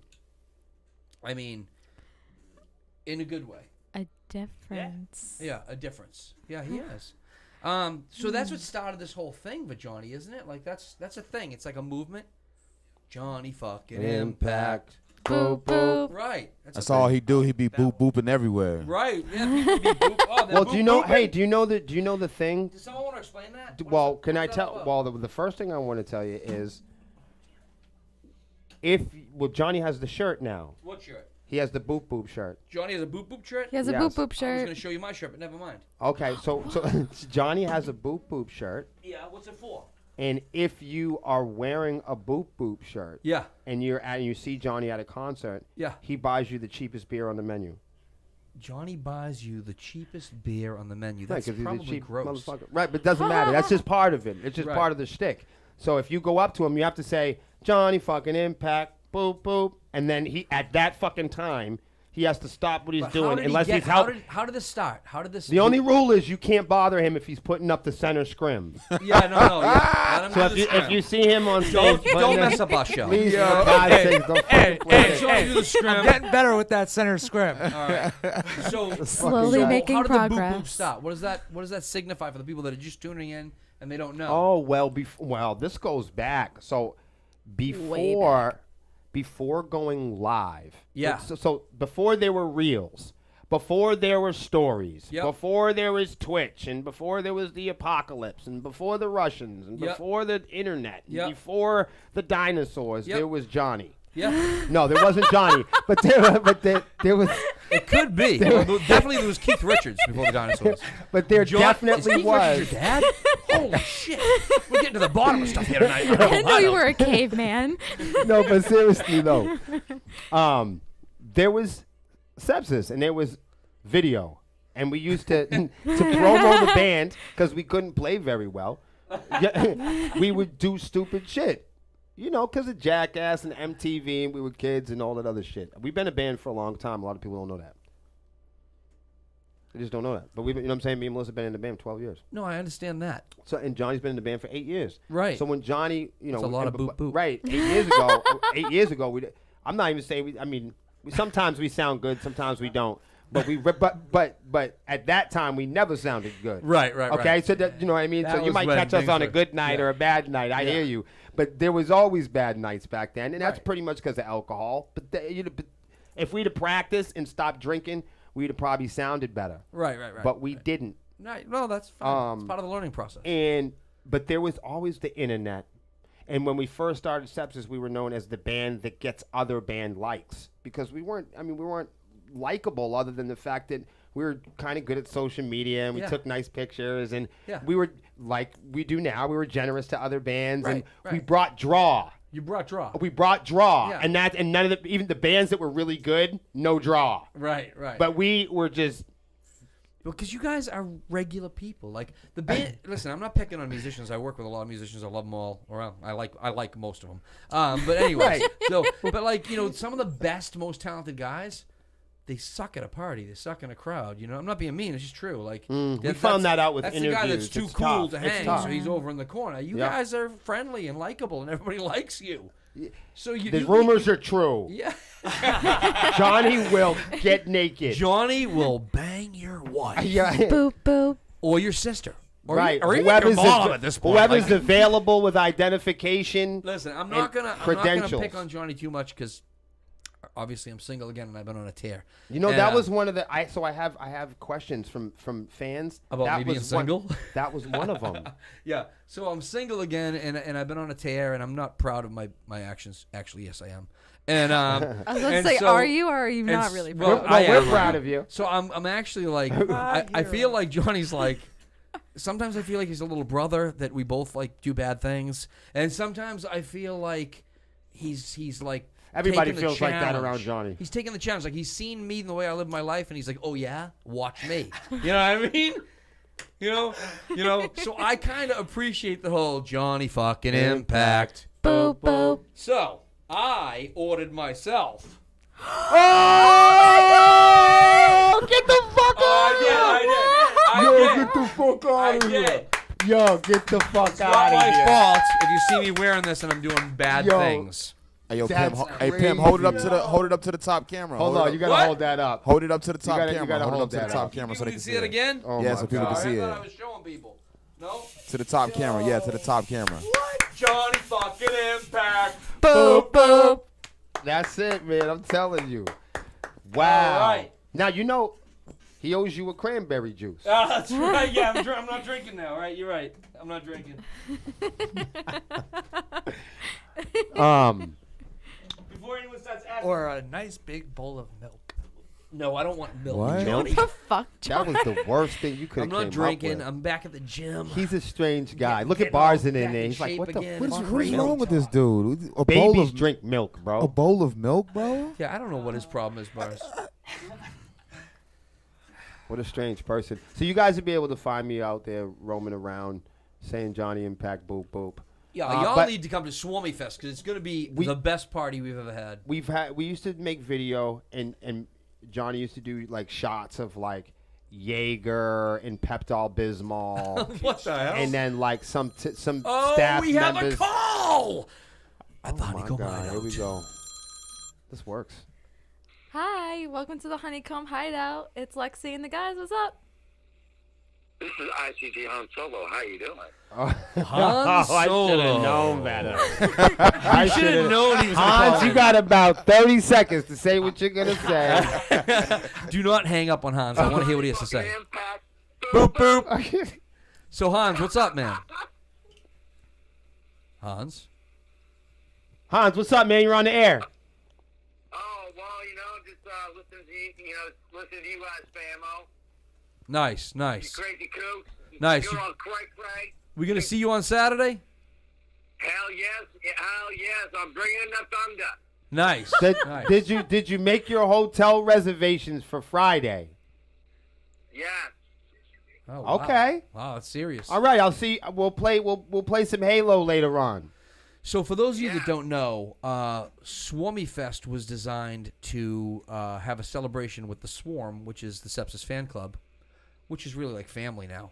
I mean, in a good way. A difference. Yeah, a difference. Yeah, he has. So that's what started this whole thing with Johnny, isn't it? Like that's a thing. It's like a movement. Johnny fucking Impact. Boop boop. Right. That's all he do. He be boop booping everywhere. Right. Yeah. People be boop. Oh, Well, boop, do you know? booping. Hey, do you know the thing? Does someone want to explain that? Well, What's can I that tell? about? Well, the first thing I want to tell you is, Johnny has the shirt now. What shirt? He has the boop boop shirt. Johnny has a boop boop shirt. He has a Yes. boop boop I was shirt. going to show you my shirt, but never mind. Okay, so Johnny has a boop boop shirt, Yeah. What's it for? and if you are wearing a boop boop shirt, Yeah. and you see Johnny at a concert, Yeah. he buys you the cheapest beer on the menu. Johnny buys you the cheapest beer on the menu. Right, That's 'cause he's a probably cheap gross. motherfucker. Right, but it doesn't matter. That's just part of it. It's just Right. part of the shtick. So if you go up to him, you have to say, Johnny fucking Impact, boop, boop. And then at that fucking time, he has to stop what he's But doing unless he's how helping. how did this start? How did this? The only rule is you can't bother him if he's putting up the center scrim. Yeah, no. Yeah. Let him So do the if you see him on don't, stage, don't mess up our show. please, for Yo. God's sakes, don't fucking play Hey, it. Johnny, do the I'm scrim. getting better with that center scrim. All right. So Slowly making how did the boop boop progress. start? What does that signify for the people that are just tuning in and they don't know? Oh, well, this goes back. So Way before going live. Yeah. So before there were reels, before there were stories, Yep. before there was Twitch, and before there was the apocalypse, and before the Russians, and Yep. before the internet, and Yep. before the dinosaurs, Yep. there was Johnny. Yeah, No, there wasn't Johnny, but there was. it could be. Well, definitely there was Keith Richards before the dinosaurs. But there Is definitely Keith was. Richards your dad? Holy shit! We're getting to the bottom of stuff here tonight. I didn't know you were a caveman. No, but seriously though, there was Sepsiss and there was video, and we used to promo the band because we couldn't play very well. We would do stupid shit, because of Jackass and MTV, and we were kids and all that other shit. We've been a band for a long time. A lot of people don't know that. They just don't know that. But we've been, you know what I'm saying? Me and Melissa have been in the band 12 years. No, I understand that. So and Johnny's been in the band for 8 years. Right. So when Johnny, It's a lot of boop boop. Right. 8 years ago, I'm not even saying sometimes we sound good, sometimes we don't. But at that time we never sounded good. Right. Okay, so that, you know what I mean. That So you was might when catch us things on a were- good night yeah. or a bad night. I Yeah. hear you, but there was always bad nights back then, and that's Right. pretty much because of alcohol. But but if we'd have practiced and stopped drinking, we'd have probably sounded better. Right. But we didn't. Right. No, that's fine. It's part of the learning process. But there was always the internet. And when we first started Sepsiss, we were known as the band that gets other band likes because we weren't likable other than the fact that we were kind of good at social media and we Yeah. took nice pictures and Yeah. we were like we do now. We were generous to other bands and Right. we brought draw. You brought draw. We brought draw, Yeah. and none of even the bands that were really good, no draw. Right. But we were just Because you guys are regular people. Like the band. Listen, I'm not picking on musicians. I work with a lot of musicians. I love them all. Or I like most of them. But anyway, but some of the best, most talented guys, they suck at a party. They suck in a crowd. I'm not being mean. It's just true. Like we found that out with that's interviews. the guy that's too It's cool tough. to It's hang, tough. so he's over in the corner. You Yeah. guys are friendly and likable, and everybody likes you. So The rumors are true. Yeah. Johnny will get naked. Johnny will bang your wife Yeah. Boop boop. or your sister, or Right. or even your mom at this point. Whoever's Like, available with identification. listen, I'm and not gonna credentials. pick on Johnny too much because obviously I'm single again and I've been on a tear. And, That was one of the. I have questions from fans About that me being was one- single? That was one of them. Yeah, so I'm single again, and I've been on a tear, and I'm not proud of my actions. Actually, yes, I am. And I was going to and say, so- are you or are you and not s- really well, proud? I we're am. proud of you. So I'm actually like I feel like Johnny's like. Sometimes I feel like he's a little brother that we both like do bad things, and sometimes I feel like he's like. Everybody taking the feels like that challenge. around Johnny. He's taking the challenge. Like he's seen me and the way I live my life, and he's like, "Oh yeah, watch me." You know what I mean? You know. So I kind of appreciate the whole Johnny fucking Impact. Boop boop. So I ordered myself. Oh, get the fuck out of here! I did. Yo, get the fuck out of here! Yo, get the fuck It's not out of my here. fault if you see me wearing this and I'm doing bad Yo. things. Hey, yo, That's Pim, hey, Pim, hold it up crazy. to the top camera. Hold on, you gotta What? hold that up. hold it up to the top gotta- you camera. gotta Hold it hold up to the that top up. camera so You they can can see it again? Oh Yeah, my so people God. can see I thought I it. was showing people. No? To the top camera. Yeah, to the top camera. What? Johnny fucking Impact. Boop, boop. That's it, man. I'm telling you. Wow. All right. Now, you know, he owes you a cranberry juice. Oh, that's right. Yeah, I'm not drinking now. Right? You're right. I'm not drinking. Before anyone starts asking. Or a nice big bowl of milk. No, I don't want milk. What? Johnny. The fuck, That was the worst thing you could I'm have not drinking. I'm back at the gym. He's a strange guy. Get- Look getting at Barzin all in back there. in He's like, shape what the again. fuck? Fuck What's Crazy. wrong with this dude? A bowl Babies of drink milk, a bro. bowl of milk, bro. Yeah, I don't know what his problem is, Bars. What a strange person. So you guys would be able to find me out there roaming around saying Johnny Impact, boop, boop. Yeah, Uh, y'all but- need to come to SwarmieFest because it's going to be We- the best party we've ever had. We used to make video and Johnny used to do like shots of like Jaeger and Pepto Bismol. What the hell? And then like some Oh, staff we have members. a call! At the Oh my Honeycomb God, here we Hideout. go. This works. Hi, welcome to the Honeycomb Hideout. It's Lexi and the guys. What's up? This is ICG Han Solo. How you doing? Han Han I should Solo. have known better. I should have known he was going to Hans, call you in. got about 30 seconds to say what you're going to say. Do not hang up on Hans. I want to hear what he has to say. Impact. Boop, boop. So, Hans, what's up, man? Hans? Hans, what's up, man? You're on the air. Oh, well, just listen to you guys, famo. Nice, You nice. crazy coot. Nice. You're all cray-cray. We going to see you on Saturday? Hell yes. I'm bringing the thunder. Nice. Nice. Did you make your hotel reservations for Friday? Yes. Oh, wow. Okay. Wow, that's serious. All right, I'll see. We'll play some Halo later on. So for those of you that don't know, SwarmieFest was designed to have a celebration with the Swarm, which is the Sepsis fan club, which is really like family now.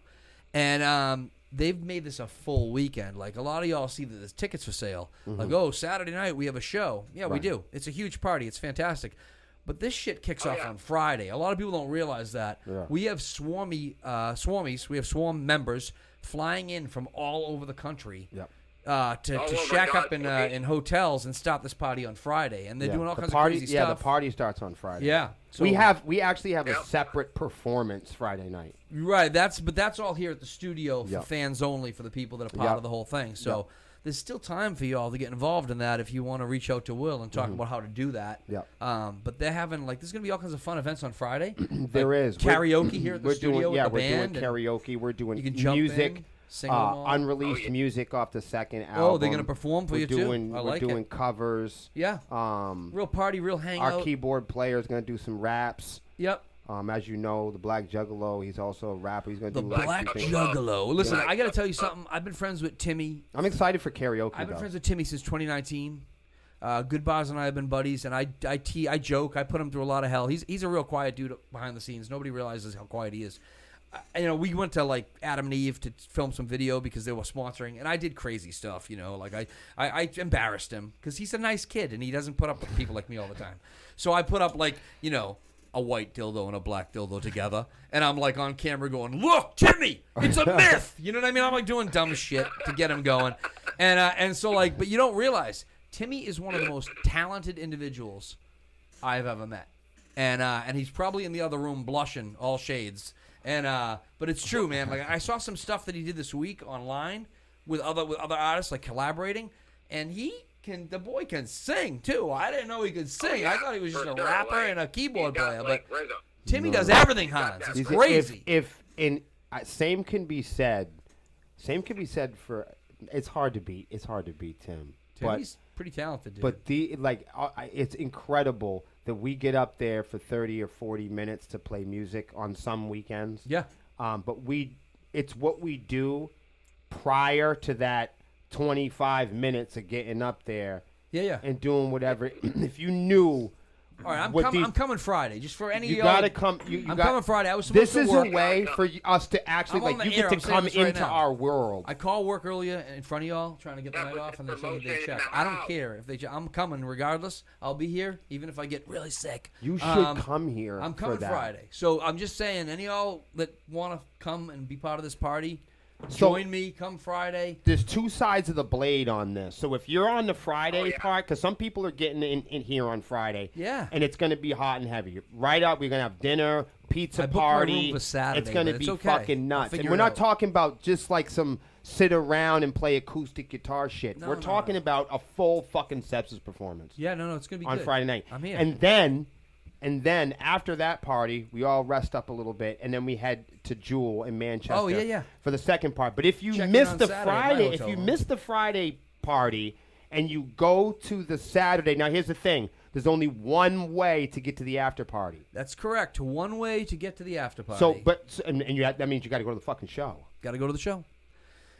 And they've made this a full weekend. Like a lot of y'all see that there's tickets for sale. Like, oh, Saturday night we have a show. Yeah, we do. It's a huge party. It's fantastic. But this shit kicks off on Friday. A lot of people don't realize that. Yeah. We have Swarmies, we have Swarm members flying in from all over the country. Yep. To Oh, shack my up God. in hotels and start this party on Friday, and they're doing all the kinds party, of crazy yeah, stuff. the party starts on Friday. Yeah, so we actually have a separate performance Friday night. right. That's all here at the studio for Yep. fans only, for the people that are part Yep. of the whole thing. So Yep. there's still time for y'all to get involved in that if you want to reach out to Will and talk about how to do that. Yep. But they're having there's gonna be all kinds of fun events on Friday. There Like is karaoke here at the we're studio doing, with the we're band. doing karaoke. We're doing You can jump music. in, sing along. Unreleased music off the second album. Oh, they're gonna perform for we're you doing, too. I we're like doing it. covers. Yeah. Real party, real hangout. Our keyboard player is gonna do some raps. Yep. As you know, the Black Juggalo, he's also a rapper. He's gonna The do Black things. Juggalo. Listen, Black I got to tell you something. I've been friends with Timmy. I'm excited for karaoke. I've been though. friends with Timmy since 2019. Good Bars and I have been buddies, and I joke. I put him through a lot of hell. He's a real quiet dude behind the scenes. Nobody realizes how quiet he is. We went to like Adam and Eve to film some video because they were sponsoring, and I did crazy stuff. Like I embarrassed him because he's a nice kid and he doesn't put up with people like me all the time. So I put up a white dildo and a black dildo together, and I'm like on camera going, "Look, Timmy, it's a myth." You know what I mean? I'm like doing dumb shit to get him going, and so but you don't realize Timmy is one of the most talented individuals I've ever met, and he's probably in the other room blushing all shades, but it's true, man. Like I saw some stuff that he did this week online with other artists like collaborating, and the boy can sing too. I didn't know he could sing. I thought he was just a rapper and a keyboard player. But Timmy does everything, Hans. It's He's- crazy. Same can be said for. It's hard to beat. It's hard to beat Tim. Timmy's pretty talented, dude. But it's incredible that we get up there for 30 or 40 minutes to play music on some weekends. yeah, But it's what we do prior to that 25 minutes of getting up there yeah. and doing whatever. If you knew All right, with I'm coming Friday. Just for any you of y'all. gotta come. I'm coming Friday. I was supposed This to is work. a way for us to actually I'm on like you the get air. to I'm saying come this right into now. our world. I called work earlier in front of y'all, trying to get the That night was off, and the they told me they promotion in checked. the I don't house. care if they. I'm coming regardless. I'll be here, even if I get really sick. You should come here. I'm for coming that. Friday, so I'm just saying, any of y'all that want to come and be part of this party, So- join me. Come Friday. There's two sides of the blade on this. So if you're on the Friday yeah. part, because some people are getting in here on Friday, Yeah. and it's going to be hot and heavy. Right up, we're going to have dinner, pizza I booked my party. room for Saturday, it's going to but be it's okay. fucking I'll nuts. And figure we're it not out. talking about just like some sit around and play acoustic guitar shit. No, we're no, talking no. about a full fucking Sepsis performance Yeah, no, it's gonna be on good. Friday night. I'm here. And then after that party, we all rest up a little bit, and then we head to Jewel in Manchester. Oh, yeah. For the second part. But if you Check in miss on the Saturday at my Friday, if hotel you room. miss the Friday party and you go to the Saturday, now here's the thing: there's only one way to get to the after party. That's correct. One way to get to the after party. And that means you got to go to the fucking show. Got to go to the show.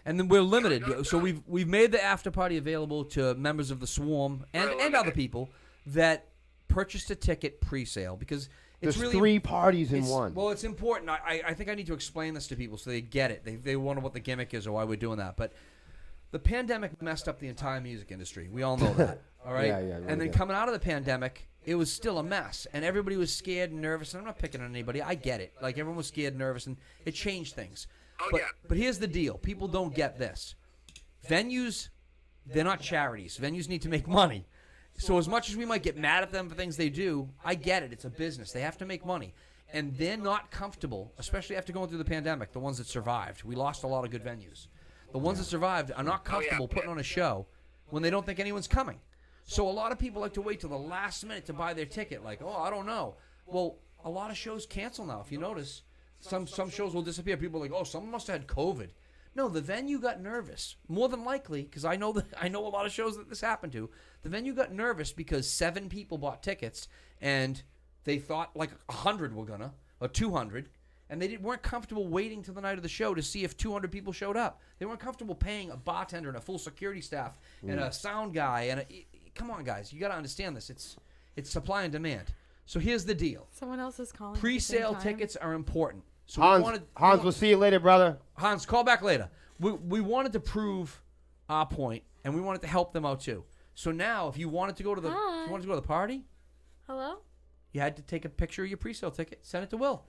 And then we're limited. So we've made the after party available to members of the Swarm and other people that purchased a ticket pre-sale because it's There's really 3 parties in one. Well, it's important. I think I need to explain this to people so they get it. They wonder what the gimmick is or why we're doing that. But the pandemic messed up the entire music industry. We all know that. All right? Yeah, really and then did. coming out of the pandemic, it was still a mess. And everybody was scared and nervous. And I'm not picking on anybody. I get it. Like, everyone was scared and nervous, and it changed things. Oh, but, yeah. but here's the deal. People don't get this. Venues, they're not charities. Venues need to make money. So as much as we might get mad at them for things they do, I get it. It's a business. They have to make money. And they're not comfortable, especially after going through the pandemic, the ones that survived. We lost a lot of good venues. The ones that survived are not comfortable putting on a show when they don't think anyone's coming. So a lot of people like to wait till the last minute to buy their ticket. Like, oh, I don't know. Well, a lot of shows cancel now. If you notice, some shows will disappear. People are like, oh, someone must have had COVID. No, the venue got nervous. More than likely, because I know a lot of shows that this happened to. The venue got nervous because 7 people bought tickets, and they thought like 100 were gonna, or 200, and they weren't comfortable waiting till the night of the show to see if 200 people showed up. They weren't comfortable paying a bartender and a full security staff and a sound guy come on, guys, you got to understand this. It's supply and demand. So here's the deal. Someone else is calling. at the Pre-sale same time. tickets are important. So Hans, we'll see you later, brother. Hans, call back later. We wanted to prove our point, and we wanted to help them out too. So now, if you wanted to go to the party, Hello? you had to take a picture of your pre-sale ticket, send it to Will,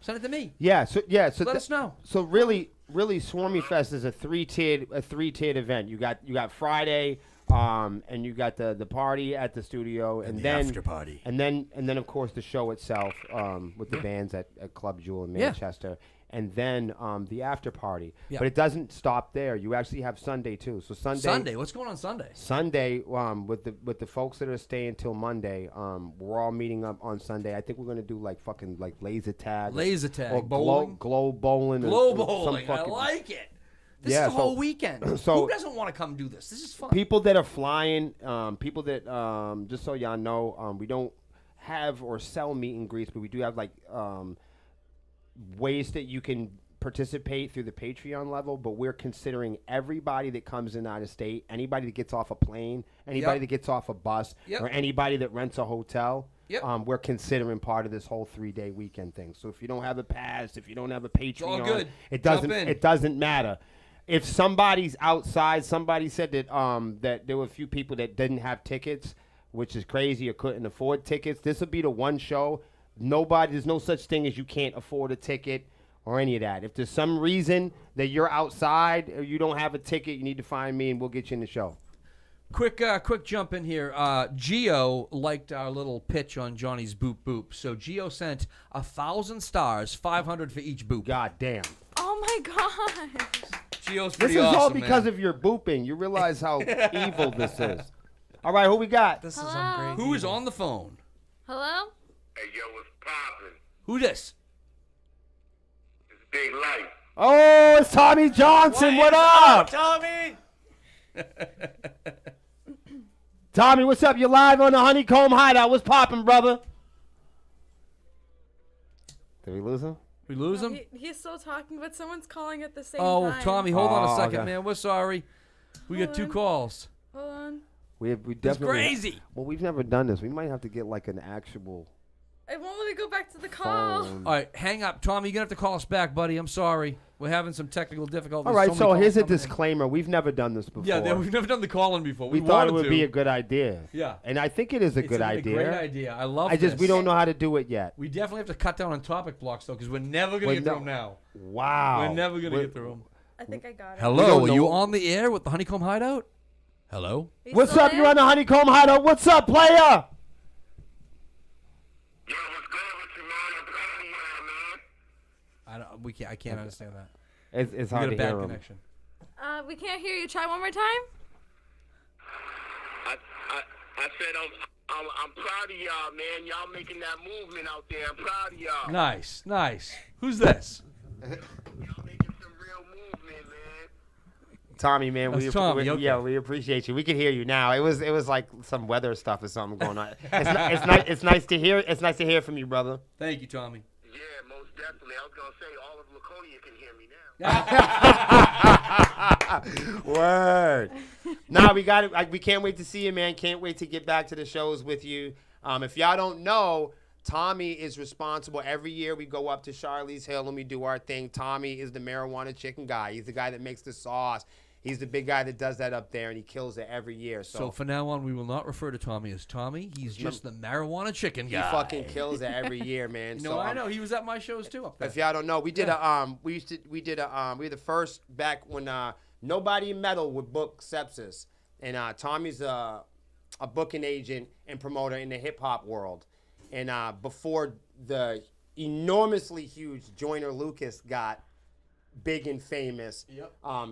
send it to me. So Let us know. So really, SwarmieFest is a three-tiered event. You got Friday, and you got the party at the studio, and then after party, and then of course the show itself with the bands at Club Jewel in Manchester, and then the after party. Yeah. But it doesn't stop there. You actually have Sunday too. So Sunday, what's going on Sunday? Sunday, with the folks that are staying till Monday, we're all meeting up on Sunday. I think we're gonna do like fucking like laser tag, or bowling, glow bowling, glow or bowling. some I fucking, like it. This Yeah, is the so- whole weekend. so- Who doesn't want to come do this? This is fun. people that are flying, people that just so y'all know, we don't have or sell meet and greets, but we do have like ways that you can participate through the Patreon level. But we're considering everybody that comes in out of state, anybody that gets off a plane, anybody Yep. that gets off a bus, Yep. or anybody that rents a hotel. Yep. We're considering part of this whole 3-day weekend thing. So if you don't have a pass, if you don't have a Patreon, all good. it Jump doesn't in. it doesn't matter. If somebody's outside, somebody said that that there were a few people that didn't have tickets, which is crazy, or couldn't afford tickets. This will be the one show. There's no such thing as you can't afford a ticket or any of that. If there's some reason that you're outside or you don't have a ticket, you need to find me and we'll get you in the show. Quick jump in here. Gio liked our little pitch on Johnny's boop boop. So Gio sent 1,000 stars, 500 for each boop. God damn. Oh my gosh. Gio's This pretty is awesome, all because man. of your booping. You realize how evil this is. All right, who we got? This is Hello? some great. Who is evil. on the phone? Hello? Hey, yo, what's poppin'? Who this? It's Big Light. Oh, it's Tommy Johnson. What up? Tommy? Tommy, what's up? You're live on the Honeycomb Hideout. What's poppin', brother? Did we lose him? We lose him? He's still talking, but someone's calling at the same Oh, time. Tommy, hold on a Oh, second, okay. man. We're sorry. We got Hold 2 on. calls. Hold on. We It's definitely. crazy. Well, we've never done this. We might have to get like an actual I won't let me go back to the call. phone. All right, hang up. Tommy, you're going to have to call us back, buddy. I'm sorry. We're having some technical difficulties. All right, many so calls here's a coming in. disclaimer. We've never done this before. Yeah, we've never done the calling before. we thought it wanted would to. be a good idea. Yeah. And I think it is a It's good a idea. great idea. I love I just this. we don't know how to do it yet. We definitely have to cut down on topic blocks, though, because we're never going We're to get through no- them now. Wow. We're never going to get through them. I think I got it. We Hello, don't are you know- on the air with the Honeycomb Hideout? Hello? Are you What's still up? there? You're on the Honeycomb Hideout. What's up, player? Yo, what's good with you, man? I'm proud of you, man. I can't understand that. It's We hard got a to hear bad him. connection. We can't hear you. Try one more time. I said I'm proud of y'all, man. Y'all making that movement out there. I'm proud of y'all. Nice, nice. Who's this? Y'all making some real movement, man. Tommy, man, That's Tommy, okay. yeah, we appreciate you. We can hear you now. It was like some weather stuff or something going on. It's nice to hear. It's nice to hear from you, brother. Thank you, Tommy. Yeah, most definitely. I was gonna say all of Laconia can hear me now. Word. Nah, we got it. We can't wait to see you, man. Can't wait to get back to the shows with you. If y'all don't know, Tommy is responsible. Every year we go up to Charlie's Hill and we do our thing. Tommy is the marijuana chicken guy. He's the guy that makes the sauce. He's the big guy that does that up there, and he kills it every year. So from now on, we will not refer to Tommy as Tommy. He's just the marijuana chicken he guy. fucking kills it every year, man. No, I know. He was at my shows too up there. If y'all don't know, we did we were the first back when nobody in metal would book Sepsiss, and Tommy's a booking agent and promoter in the hip hop world, and before the enormously huge Joyner Lucas got big and famous,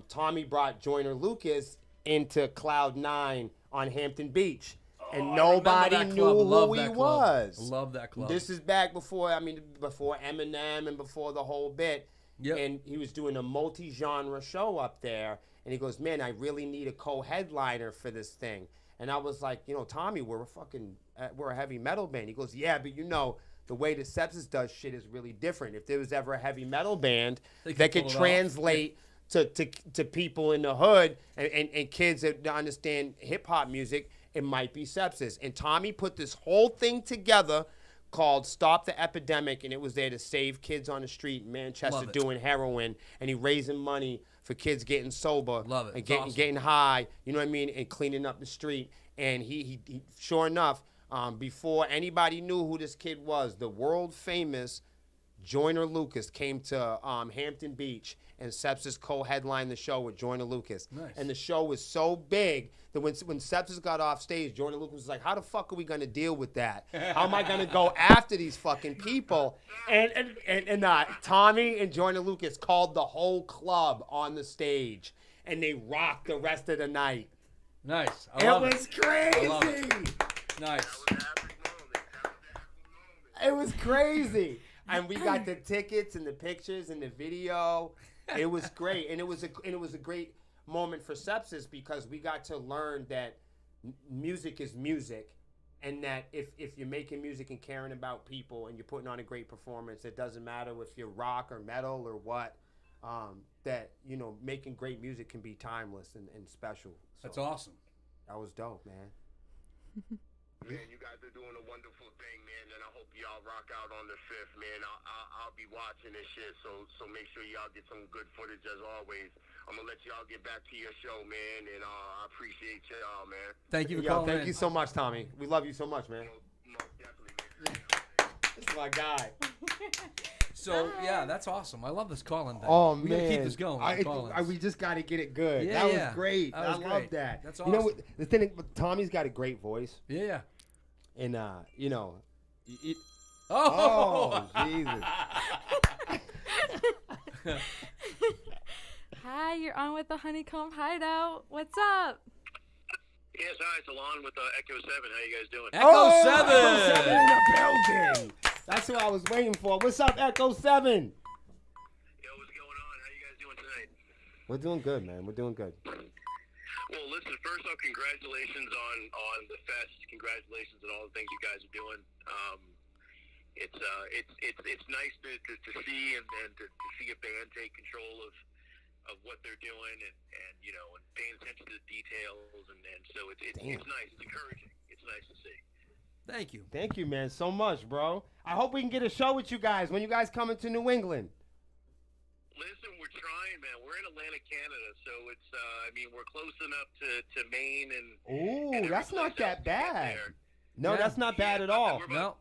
Tommy brought Joyner Lucas into Cloud 9 on Hampton Beach. And nobody knew who he was. Love that club. This is back before Eminem and before the whole bit. Yep. And he was doing a multi-genre show up there. And he goes, man, I really need a co-headliner for this thing. And I was like, Tommy, we're a heavy metal band. He goes, yeah, but the way that Sepsiss does shit is really different. If there was ever a heavy metal band that could translate to people in the hood and kids that understand hip-hop music, it might be Sepsiss. And Tommy put this whole thing together called Stop the Epidemic, and it was there to save kids on the street in Manchester doing heroin, and he raising money for kids getting sober and getting high, you know what I mean, and cleaning up the street. And he sure enough, before anybody knew who this kid was, the world famous Joyner Lucas came to Hampton Beach, and Sepsiss co-headlined the show with Joyner Lucas. Nice. And the show was so big that when Sepsiss got off stage, Joyner Lucas was like, how the fuck are we going to deal with that? How am I going to go after these fucking people? And Tommy and Joyner Lucas called the whole club on the stage, and they rocked the rest of the night. Nice. It was crazy. Nice. It was crazy. And we got the tickets and the pictures and the video. It was great. And it was a great moment for Sepsiss because we got to learn that music is music, and that if you're making music and caring about people and you're putting on a great performance, it doesn't matter if you're rock or metal or what, that, making great music can be timeless and special. So That's awesome. that was dope, man. Man, you guys are doing a wonderful thing, man, and I hope y'all rock out on the 5th, man. I'll be watching this shit, so make sure y'all get some good footage as always. I'm gonna let y'all get back to your show, man, and I appreciate y'all, man. Thank you for calling Thank in. you so much, Tommy. We love you so much, man. Most definitely, man. This is my guy. So, yeah, that's awesome. I love this calling thing. Oh, we man. gotta keep this going. with the call-ins. We just got to get it good. Yeah, that was yeah. great. That was I love great. that. That's You know awesome. what? The thing, Tommy's got a great voice. Yeah. And, Oh! oh, Jesus. Hi, you're on with the Honeycomb Hideout. What's up? Yes, hi, it's Alon with Echo 7. How you guys doing? Echo 7! Echo 7 in the building. That's who I was waiting for. What's up, Echo 7? Yo, what's going on? How you guys doing tonight? We're doing good, man. We're doing good. Well, listen, first off, congratulations on the fest. Congratulations on all the things you guys are doing. It's nice to see and to see a band take control of what they're doing and paying attention to the details, and so it's it's nice. It's encouraging. It's nice to see. Thank you. Thank you, man, so much, bro. I hope we can get a show with you guys when you guys coming to New England. Listen, we're trying, man. We're in Atlantic, Canada, so it's. We're close enough to Maine and. Ooh, and that's not that bad. No, Yeah. that's not bad at all. We're No,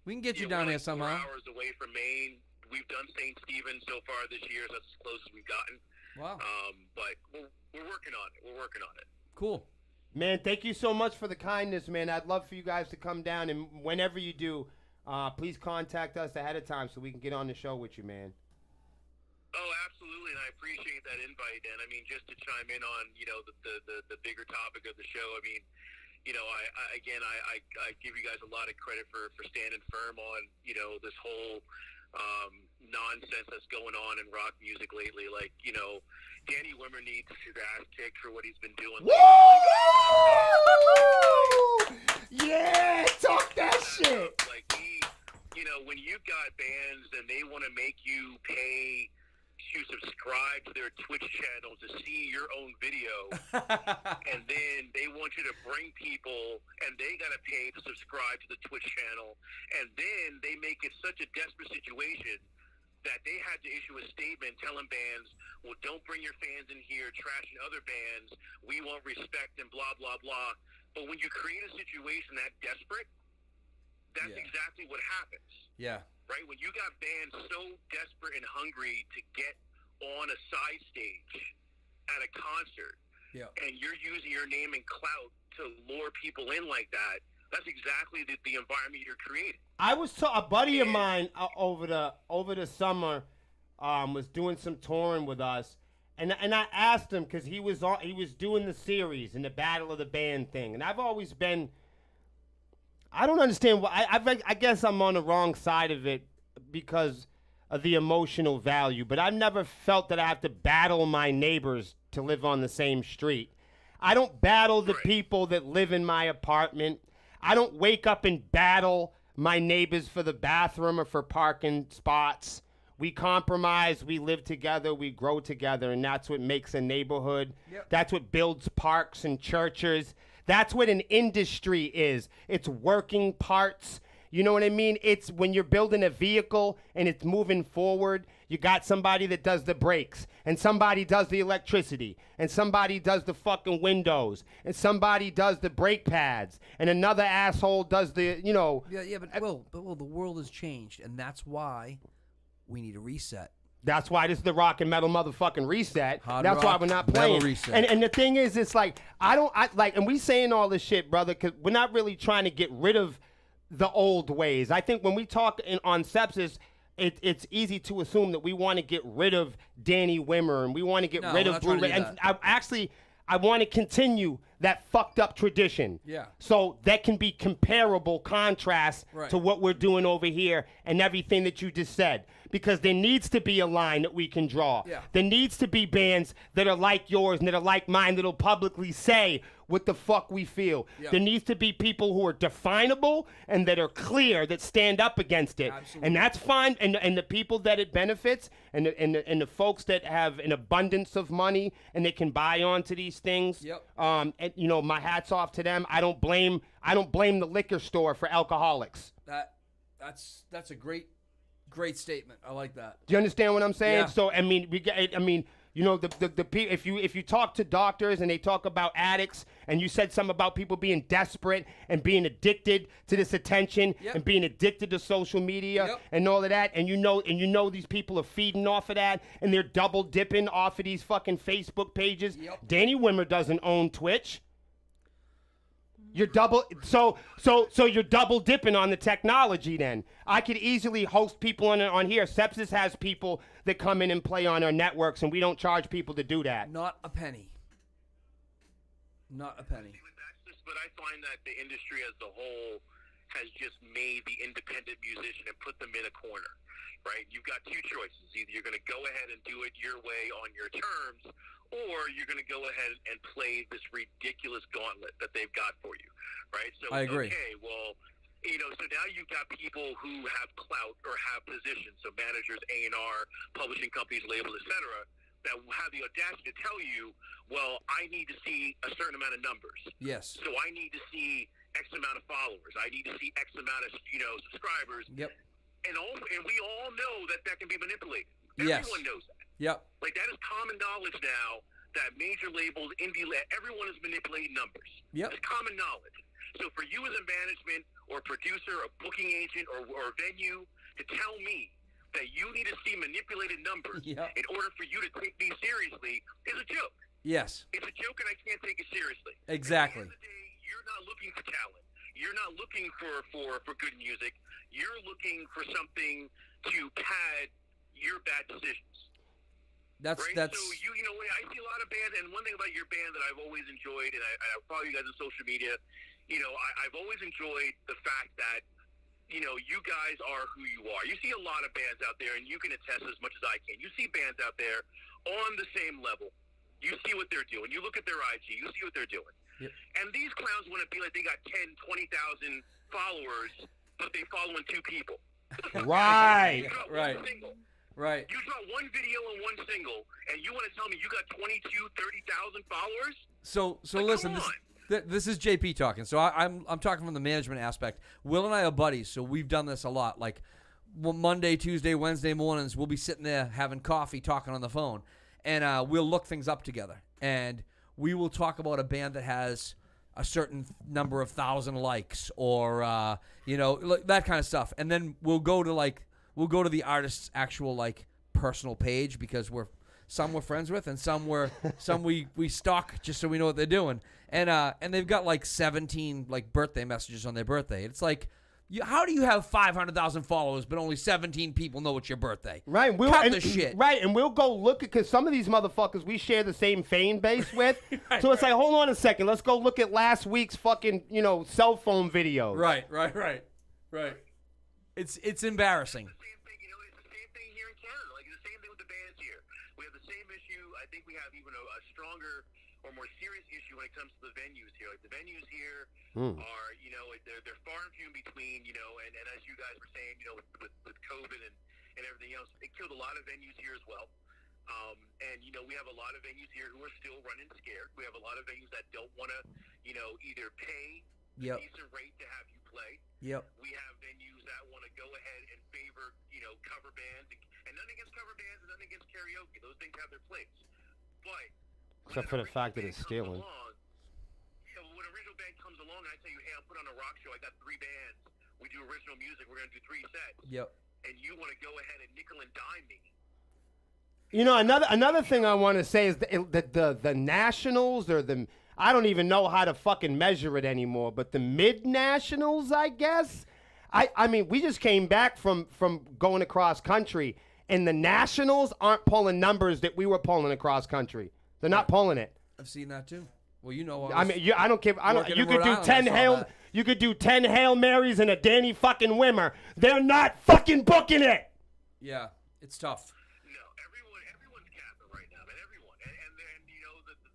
we can get you down we're here like 4 somehow. hours away from Maine. We've done St. Stephen so far this year. So that's as close as we've gotten. Wow. But we're working on it. We're working on it. Cool. Man, thank you so much for the kindness, man. I'd love for you guys to come down, and whenever you do, please contact us ahead of time so we can get on the show with you, man. Oh, absolutely, and I appreciate that invite. And I mean, just to chime in on the bigger topic of the show. I mean, I give you guys a lot of credit for standing firm on this whole nonsense that's going on in rock music lately. Like, Danny Wimmer needs his ass kicked for what he's been doing. Woo! Yeah, talk that shit. Like, when you've got bands and they want to make you pay to subscribe to their Twitch channel to see your own video, and then they want you to bring people, and they got to pay to subscribe to the Twitch channel, and then they make it such a desperate situation that they had to issue a statement telling bands, well, don't bring your fans in here trashing other bands, we won't respect and blah, blah, blah. But when you create a situation that desperate, that's exactly what happens. Yeah. Right? When you got bands so desperate and hungry to get on a side stage at a concert, and you're using your name and clout to lure people in like that, that's exactly the environment you're creating. I was a buddy of mine over the summer was doing some touring with us, and I asked him because he was doing the series and the Battle of the Band thing, and I've always been. I don't understand why. I guess I'm on the wrong side of it because of the emotional value, but I've never felt that I have to battle my neighbors to live on the same street. I don't battle the people that live in my apartment. I don't wake up and battle my neighbors for the bathroom or for parking spots. We compromise, we live together, we grow together, and that's what makes a neighborhood. Yep. That's what builds parks and churches. That's what an industry is. It's working parts. You know what I mean? It's when you're building a vehicle and it's moving forward, you got somebody that does the brakes, and somebody does the electricity, and somebody does the fucking windows, and somebody does the brake pads, and another asshole does the, Yeah, but Will, the world has changed, and that's why we need a reset. That's why this is the rock and metal motherfucking reset. Hard That's why rock, we're not metal playing. reset. And the thing is, it's like, and we saying all this shit, brother, because we're not really trying to get rid of the old ways. I think when we talk on Sepsiss, it's easy to assume that we want to get rid of Danny Wimmer and we want to get rid we're of not trying Blue to Ray. do And that. I want to continue that fucked up tradition. Yeah. So that can be comparable contrast Right. to what we're doing over here and everything that you just said. Because there needs to be a line that we can draw. Yeah. There needs to be bands that are like yours and that are like mine that'll publicly say what the fuck we feel. Yeah. There needs to be people who are definable and that are clear, that stand up against it. Absolutely. And that's fine. And the people that it benefits and the folks that have an abundance of money and they can buy onto these things. Yep. And my hat's off to them. I don't blame the liquor store for alcoholics. That's a great statement. I like that. Do you understand what I'm saying? Yeah. So if you talk to doctors and they talk about addicts and you said something about people being desperate and being addicted to this attention Yep. and being addicted to social media Yep. and all of that, and you know these people are feeding off of that and they're double dipping off of these fucking Facebook pages. Yep. Danny Wimmer doesn't own Twitch. You're so you're double dipping on the technology then. I could easily host people on here. Sepsiss has people that come in and play on our networks and we don't charge people to do that. Not a penny. Not a penny. But I find that the industry as a whole has just made the independent musician and put them in a corner, right? You've got two choices. Either you're going to go ahead and do it your way on your terms, or you're going to go ahead and play this ridiculous gauntlet that they've got for you, right? So I agree. Okay, well, so now you've got people who have clout or have positions, so managers, A&R, publishing companies, labels, etc. that have the audacity to tell you, well, I need to see a certain amount of numbers. Yes. So I need to see X amount of followers. I need to see X amount of, subscribers. Yep. And we all know that can be manipulated. Yes. Everyone knows that. Yep. Like, that is common knowledge now that major labels, everyone is manipulating numbers. Yep. It's common knowledge. So for you as a management or producer or booking agent or venue to tell me that you need to see manipulated numbers Yep. in order for you to take me seriously is a joke. Yes. It's a joke, and I can't take it seriously. Exactly. At the end of the day, you're not looking for talent. You're not looking for good music. You're looking for something to pad your bad decisions. That's Right? that's. So I see a lot of bands, and one thing about your band that I've always enjoyed, and I follow you guys on social media. I've always enjoyed the fact that you guys are who you are. You see a lot of bands out there, and you can attest as much as I can. You see bands out there on the same level. You see what they're doing. You look at their IG. You see what they're doing. Yep. And these clowns want to be like they got 10, 20,000 followers, but they following 2 people. Right. You drop Right. one single. Right. You drop one video and one single, and you want to tell me you got 22, 30,000 followers? So Like, listen, come this is JP talking. So I'm talking from the management aspect. Will and I are buddies, so we've done this a lot. Like Monday, Tuesday, Wednesday mornings, we'll be sitting there having coffee, talking on the phone, and we'll look things up together. And we will talk about a band that has a certain number of 1,000 likes, or that kind of stuff. And then we'll go to the artist's actual personal page, because some we're friends with, and some we stalk just so we know what they're doing. And they've got 17 birthday messages on their birthday. It's like, how do you have 500,000 followers but only 17 people know it's your birthday? Right, Cut the shit. Right, and we'll go look at, because some of these motherfuckers we share the same fan base with. Right, so it's right. like, hold on a second, let's go look at last week's fucking cell phone videos. Right. It's embarrassing. The same thing, it's the same thing here in Canada. Like, it's the same thing with the bands here. We have the same issue. I think we have even a stronger or more serious issue when it comes to the venues here. Like, the venues here are, they're far and few in between, and as you guys were saying, with COVID and everything else, it killed a lot of venues here as well. And we have a lot of venues here who are still running scared. We have a lot of venues that don't want to, either pay a decent rate to have you play. Yep. We have venues that want to go ahead and favor, cover bands, and nothing against cover bands and nothing against karaoke. Those things have their place. But Except for the fact that it's stealing. When an original band comes along and I tell you, hey, I'll put on a rock show, I got 3 bands, we do original music, we're going to do 3 sets. Yep. And you want to go ahead and nickel and dime me. Another thing I want to say is the nationals, or I don't even know how to fucking measure it anymore, but the mid-nationals, I guess. I mean, we just came back from going across country, and the nationals aren't pulling numbers that we were pulling across country. They're not pulling it. I've seen that too. Well, I mean, I don't care. working You in could Rhode do Island, 10 I saw Hail. that. You could do 10 Hail Marys and a Danny fucking Wimmer. They're not fucking booking it. Yeah, it's tough. No, everyone's capping right now, man. Everyone, and then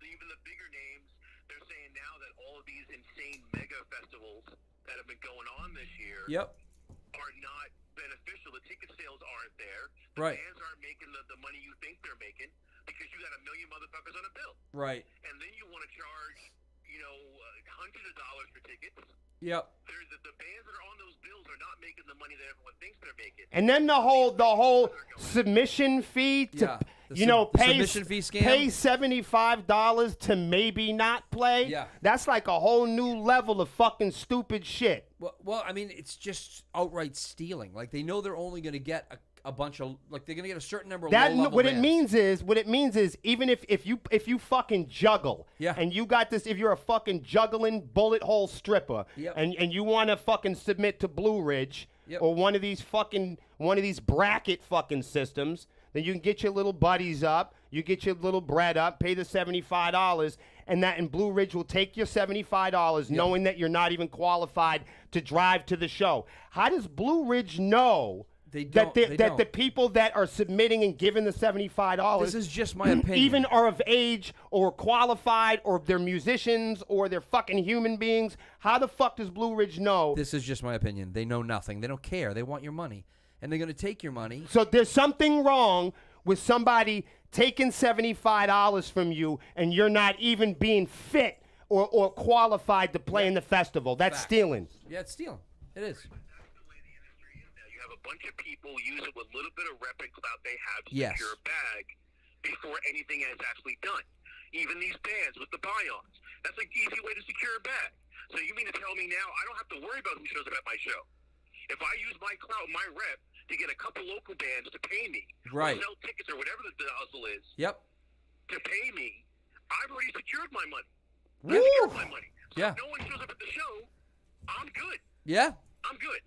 even the bigger names, they're saying now that all of these insane mega festivals that have been going on this year Yep. are not beneficial. The ticket sales aren't there. The Right. bands aren't making the money you think they're making because you got a million motherfuckers on a bill, Right. and then you want to charge hundreds of dollars for tickets. Yep. The bands that are on those bills are not making the money that everyone thinks they're making. And then the whole submission fee to Yeah. The pay submission fee scam. pay $75 to maybe not play. Yeah. That's like a whole new level of fucking stupid shit. Well, I mean, it's just outright stealing. Like, they know they're only going to get a bunch of, they're going to get a certain number of low-level What bands. it means is even if you fucking juggle, Yeah. and you got this, if you're a fucking juggling bullet hole stripper, Yep. and you want to fucking submit to Blue Ridge, Yep. or one of these bracket fucking systems, then you can get your little buddies up, you get your little bread up, pay the $75, and Blue Ridge will take your $75, knowing that you're not even qualified to drive to the show. How does Blue Ridge know that the people that are submitting and giving the $75 This is just my opinion. even are of age or qualified, or they're musicians, or they're fucking human beings? How the fuck does Blue Ridge know? This is just my opinion. They know nothing. They don't care. They want your money. And they're going to take your money. So there's something wrong with somebody taking $75 from you, and you're not even being fit or qualified to play in the festival. That's Fact. stealing. Yeah, it's stealing. It is. That's the way the industry is now. You have a bunch of people use it with a little bit of rep and clout they have to Yes. secure a bag before anything is actually done. Even these bands with the buy-ons. That's an easy way to secure a bag. So you mean to tell me now I don't have to worry about who shows up at my show? If I use my clout, my rep, to get a couple local bands to pay me, Right. or sell tickets or whatever the hustle is, Yep. to pay me, I've already secured my money. Woo! I secured my money. So Yeah. if no one shows up at the show, I'm good. Yeah. I'm good,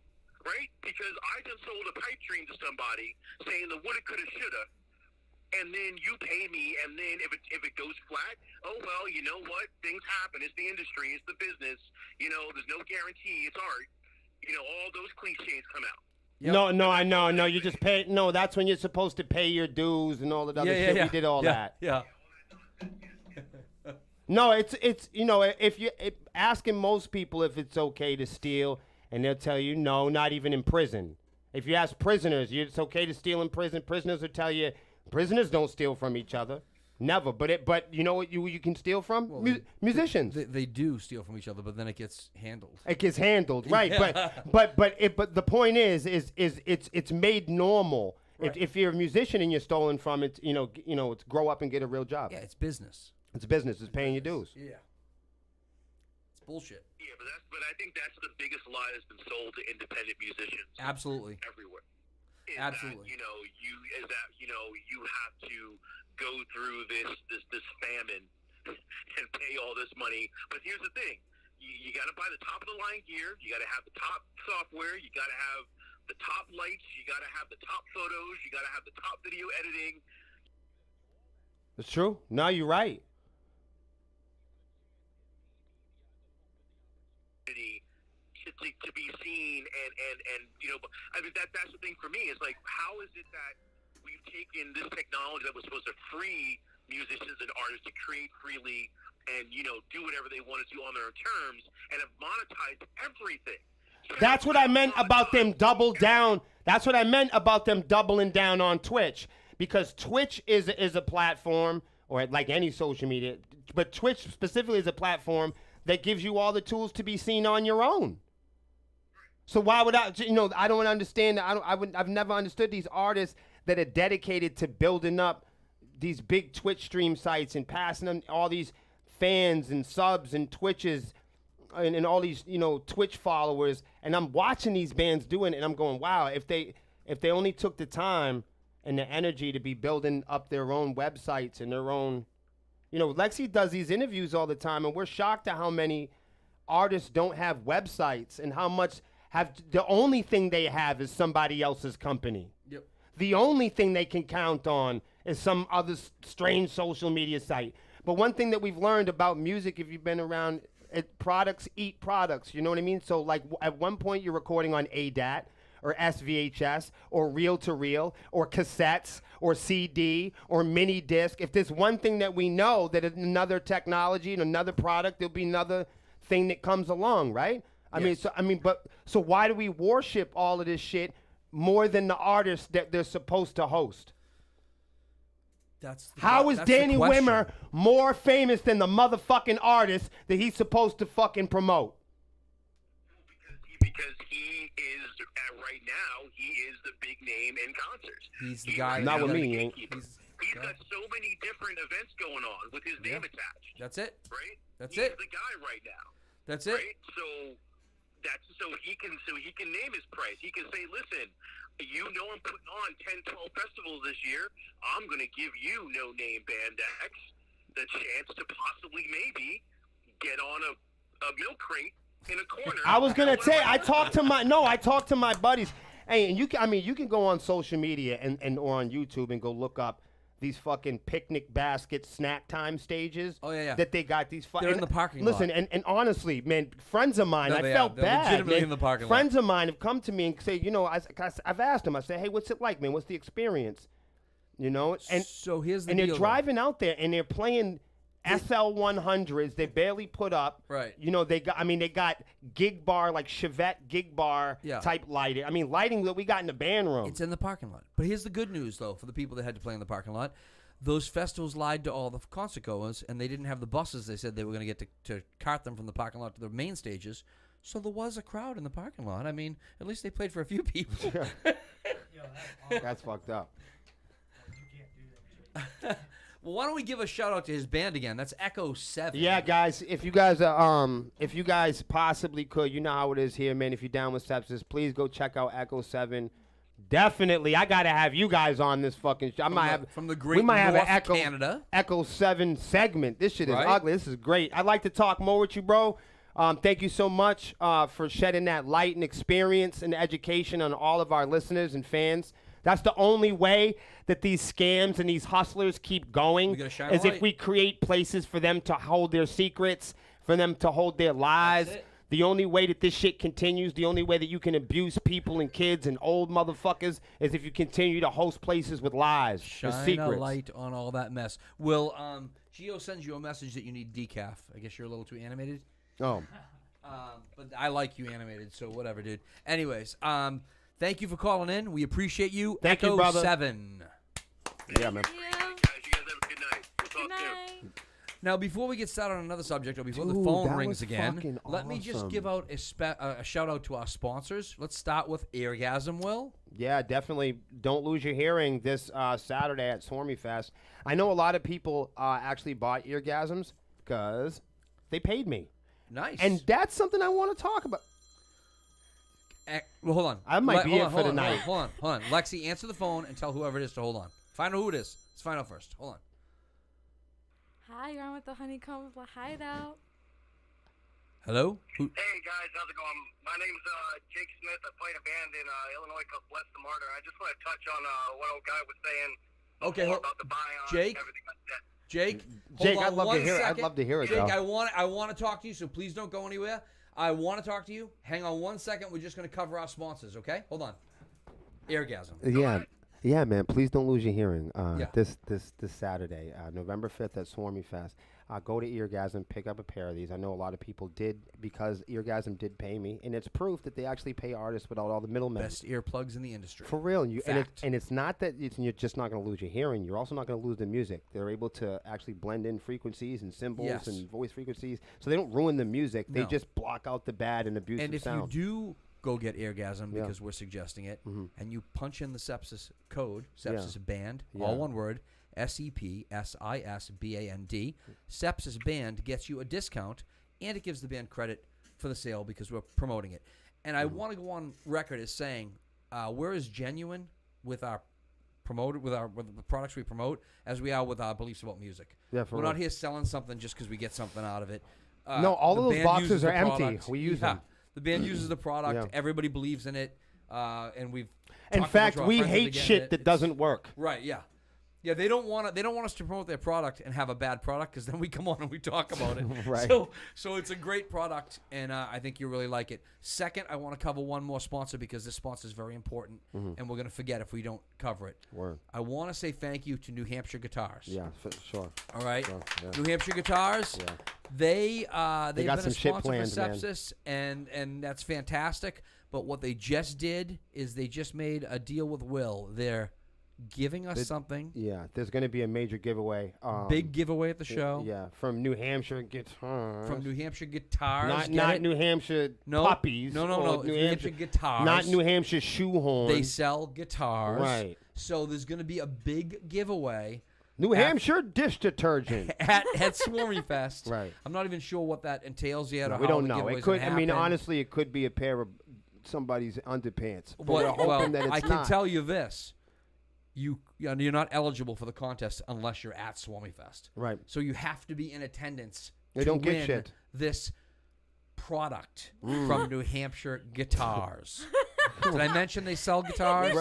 right? Because I just sold a pipe dream to somebody saying the woulda, coulda, shoulda, and then you pay me, and then if it goes flat, oh well, you know what? Things happen. It's the industry. It's the business. You know, there's no guarantee. It's art. You know, all those cliches come out. Yep. No, I know. No, you just pay. No, that's when you're supposed to pay your dues and all that other shit. We did all that. Yeah. No, it's if you asking most people if it's okay to steal, and they'll tell you no, not even in prison. If you ask prisoners, it's okay to steal in prison. Prisoners will tell you prisoners don't steal from each other, never. But you know what you can steal from? Well, Musicians. They do steal from each other, but then it gets handled. It gets handled, right? Yeah. But the point is it's made normal. Right. If you're a musician and you're stolen from, it's it's grow up and get a real job. Yeah, it's business. It's business. It's paying your dues. Yeah. It's bullshit. Yeah, but I think that's the biggest lie that's been sold to independent musicians Absolutely. everywhere. Is Absolutely. That, you have to go through this famine and pay all this money. But here's the thing: you got to buy the top of the line gear. You got to have the top software. You got to have the top lights. You got to have the top photos. You got to have the top video editing. It's true. No, you're right. To be seen and I mean that's the thing for me is like, how is it that we've taken this technology that was supposed to free musicians and artists to create freely and do whatever they want to do on their own terms and have monetized everything? That's what I meant about them double down. That's what I meant about them doubling down on Twitch, because Twitch is a platform, or like any social media, but Twitch specifically is a platform that gives you all the tools to be seen on your own. So why would I don't understand. I've never understood these artists that are dedicated to building up these big Twitch stream sites and passing them all these fans and subs and Twitches and all these Twitch followers, and I'm watching these bands doing it, and I'm going, wow, if they only took the time and the energy to be building up their own websites and their own, Lexi does these interviews all the time, and we're shocked at how many artists don't have websites and how much the only thing they have is somebody else's company. Yep. The only thing they can count on is some other strange social media site. But one thing that we've learned about music, if you've been around, products eat products. You know what I mean? So like at one point you're recording on ADAT or SVHS or reel-to-reel or cassettes or CD or mini disc. If there's one thing that we know, that another technology and another product, there'll be another thing that comes along, right? So why do we worship all of this shit more than the artists that they're supposed to host? How is Danny Wimmer more famous than the motherfucking artist that he's supposed to fucking promote? Because he is right now. He is the big name in concerts. He's the guy. Not with me, He's ain't. got so many different events going on with his name attached. That's it. Right. That's He's it. the guy right now. That's it. Right. So he can name his price. He can say, listen, I'm putting on 10, 12 festivals this year. I'm going to give you no name band X the chance to possibly maybe get on a milk crate in a corner. I was gonna say I talked to my buddies. Hey, and you can go on social media and or on YouTube and go look up these fucking picnic basket snack time stages. Oh, yeah. That they got these. They're in the parking lot. Listen, and honestly, man, friends of mine, No, I they felt are. They're bad. legitimately Man. in the parking lot. Friends of mine have come to me and say, I've asked them. I say, hey, what's it like, man? What's the experience? And so here's the and deal. they're driving out there and they're playing SL 100s. They barely put up. Right. They got gig bar, like Chevette gig bar type lighting. Lighting that we got in the band room. It's in the parking lot. But here's the good news, though, for the people that had to play in the parking lot. those festivals lied to all the concert goers, and they didn't have the buses they said they were going to get to cart them from the parking lot to the main stages. So there was a crowd in the parking lot. I mean, at least they played for a few people. That's fucked up. Well, why don't we give a shout out to his band again? That's Echo 7. Yeah, guys, if you guys possibly could, you know how it is here, man. If you're down with Sepsis, please go check out Echo 7. Definitely, I gotta have you guys on this fucking show. From the great we might have North an Echo Canada. Echo 7 segment. This shit is Right? ugly. This is great. I'd like to talk more with you, bro. Thank you so much for shedding that light and experience and education on all of our listeners and fans. That's the only way that these scams and these hustlers keep going, We gotta shine a is if light. we create places for them to hold their secrets, for them to hold their lies. That's it. The only way that this shit continues, the only way that you can abuse people and kids and old motherfuckers is if you continue to host places with lies, with Shine secrets. a light on all that mess. Will Gio sends you a message that you need decaf. I guess you're a little too animated. Oh, But I like you animated, so whatever, dude. Anyways, thank you for calling in. We appreciate you. Thank you, Echo brother. 7. yeah, man. Yeah. Guys, you guys have a good night. We'll talk Good soon. night. Now, before we get started on another subject, or before the Dude, phone that rings was again, fucking let me just awesome. give out a shout out to our sponsors. Let's start with Eargasm, Will. Yeah, definitely. Don't lose your hearing this Saturday at SwarmieFest. I know a lot of people actually bought eargasms because they paid me. Nice. And that's something I want to talk about. Well, hold on. I might be hold it on, for hold the on, night. Hold on. Lexi, answer the phone and tell whoever it is to hold on. Find out who it is. Let's find out first. Hold on. Hi, you're on with the Honeycomb Hideout. Hello? Who? Hey guys, how's it going? My name's Jake Smith. I play in a band in Illinois called Bless the Martyr. I just want to touch on what old guy was saying Okay, before about the buy-on Jake? and everything like that. Jake? Jake, hold on I'd love to one hear it. I'd second. love to hear it, Jake, though. I want to talk to you, so please don't go anywhere. I want to talk to you. Hang on 1 second. We're just going to cover our sponsors, okay? Hold on. Eargasm. Yeah, man. Please don't lose your hearing. Yeah. This Saturday, November 5th at SwarmieFest. Go to Eargasm, pick up a pair of these. I know a lot of people did because Eargasm did pay me, and it's proof that they actually pay artists without all the middlemen. Best earplugs in the industry. For real, and Fact. it's not that you're just not going to lose your hearing. You're also not going to lose the music. They're able to actually blend in frequencies and cymbals Yes. and voice frequencies, so they don't ruin the music. They No. just block out the bad and abusive And if sound. you do go get Eargasm Yeah. because we're suggesting it, Mhm. and you punch in the Sepsis code, Sepsis Band, Yeah. all one word, SEPSISBAND, Sepsis Band gets you a discount, and it gives the band credit for the sale because we're promoting it. And I want to go on record as saying we're as genuine with our with the products we promote as we are with our beliefs about music. Yeah, for we're real. not here selling something just because we get something out of it. No, all the of those band boxes uses are the empty. product. We use Yeah. them. The band uses the product. Yeah. Everybody believes in it, and we've. In talked fact, to our we friends hate again shit that it's- doesn't work. Right? Yeah, yeah. They don't want us to promote their product and have a bad product because then we come on and we talk about it. Right. So it's a great product, and I think you really like it. Second, I want to cover one more sponsor because this sponsor is very important, and we're gonna forget if we don't cover it. Word. I want to say thank you to New Hampshire Guitars. Yeah, sure. All right. Sure, yeah. New Hampshire Guitars. Yeah. They've got been some a shit sponsor planned, for man. Sepsis, and that's fantastic. But what they just did is they just made a deal with Will. They're giving us something. Yeah, there's going to be a major giveaway. Big giveaway at the show. Yeah, from New Hampshire Guitars. From New Hampshire Guitars. Not Get it? New Hampshire No. puppies. No. or New Hampshire Guitars. Not New Hampshire shoehorns. They sell guitars. Right. So there's going to be a big giveaway New Hampshire dish detergent. at SwarmieFest. Right. I'm not even sure what that entails yet. No, or we how don't the know. giveaway's It could. gonna I mean, happen. honestly, it could be a pair of somebody's underpants. But Well, we're hoping that it's I can not. tell you this: you're not eligible for the contest unless you're at SwarmieFest. Right. So you have to be in attendance. They to don't get win shit. This product from New Hampshire Guitars. Did I mention they sell guitars?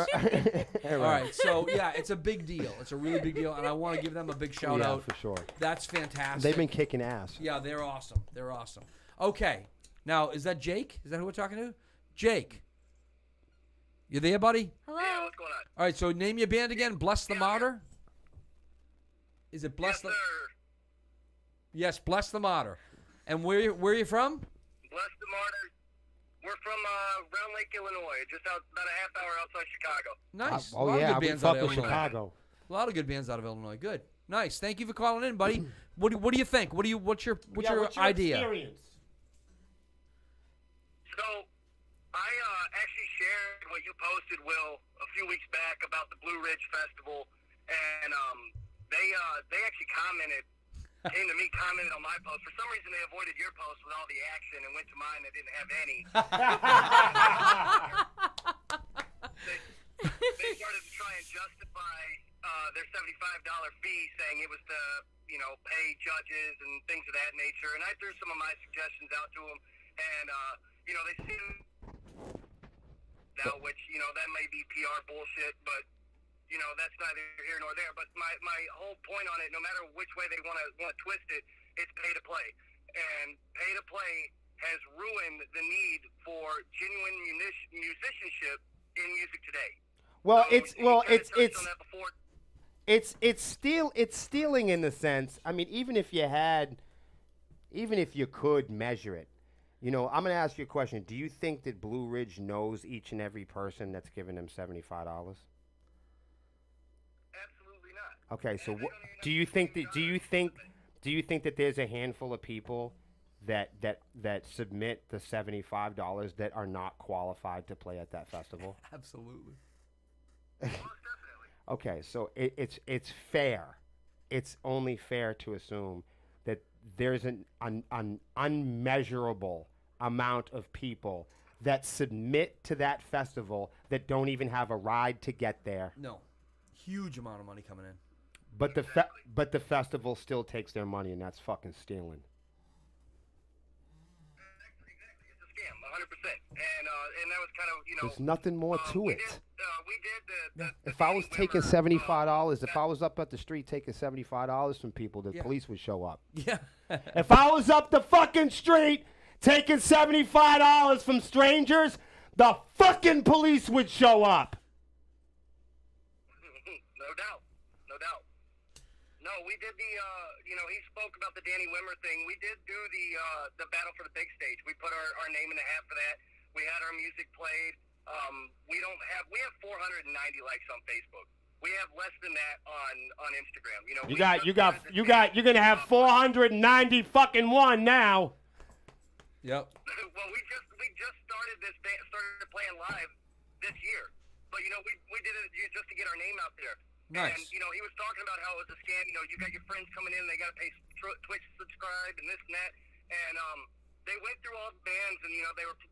All right. So yeah, it's a big deal. It's a really big deal, and I want to give them a big shout Yeah, out. for sure. That's fantastic. They've been kicking ass. Yeah, they're awesome. They're awesome. Okay. Now, is that Jake? Is that who we're talking to? Jake. You there, buddy? Hello. Yeah, what's going on? All right, so name your band again. Bless the Martyr? Is it Bless Yes, the... sir. Yes, Bless the Martyr. And where are you from? Bless the Martyr. We're from Round Lake, Illinois, just about a half hour outside Chicago. Nice. Oh A lot of yeah, good we bands fuck out of with Illinois. Chicago. A lot of good bands out of Illinois. Good, nice. Thank you for calling in, buddy. What do you think? What's your idea? Experience? So, I actually shared what you posted, Will, a few weeks back about the Blue Ridge Festival, and they actually came to me, commented on my post. For some reason, they avoided your post with all the action and went to mine that didn't have any. They started to try and justify their $75 fee, saying it was to, pay judges and things of that nature. And I threw some of my suggestions out to them, and they seem now, which that may be PR bullshit, but that's neither here nor there. But my whole point on it, no matter which way they want to twist it, it's pay to play, and pay to play has ruined the need for genuine musicianship in music today. Well, So, it's stealing in the sense. I mean, even if you could measure it, I'm going to ask you a question. Do you think that Blue Ridge knows each and every person that's giving them $75? Absolutely not. Okay, so do you think that there's a handful of people that submit the $75 that are not qualified to play at that festival? Absolutely. Most definitely. Okay, so it's fair. It's only fair to assume that there's an unmeasurable amount of people that submit to that festival that don't even have a ride to get there. No, huge amount of money coming in. But the festival still takes their money, and that's fucking stealing. Exactly. It's a scam, 100%. And that was kind of, There's nothing more to we it. we did the If I was Danny taking Wimmer, $75, if I was up at the street taking $75 from people, the Yeah. police would show up. Yeah. If I was up the fucking street taking $75 from strangers, the fucking police would show up. No doubt. No, we did the, he spoke about the Danny Wimmer thing. We did do the Battle for the Big Stage. We put our name in the hat for that. We had our music played. We have 490 likes on Facebook. We have less than that on Instagram. You're gonna have 490 fucking one now. Yep. Well, we just started started playing live this year, but we did it just to get our name out there. Nice. And he was talking about how it was a scam. You got your friends coming in, they got to pay Twitch subscribe and this and that, and they went through all the bands and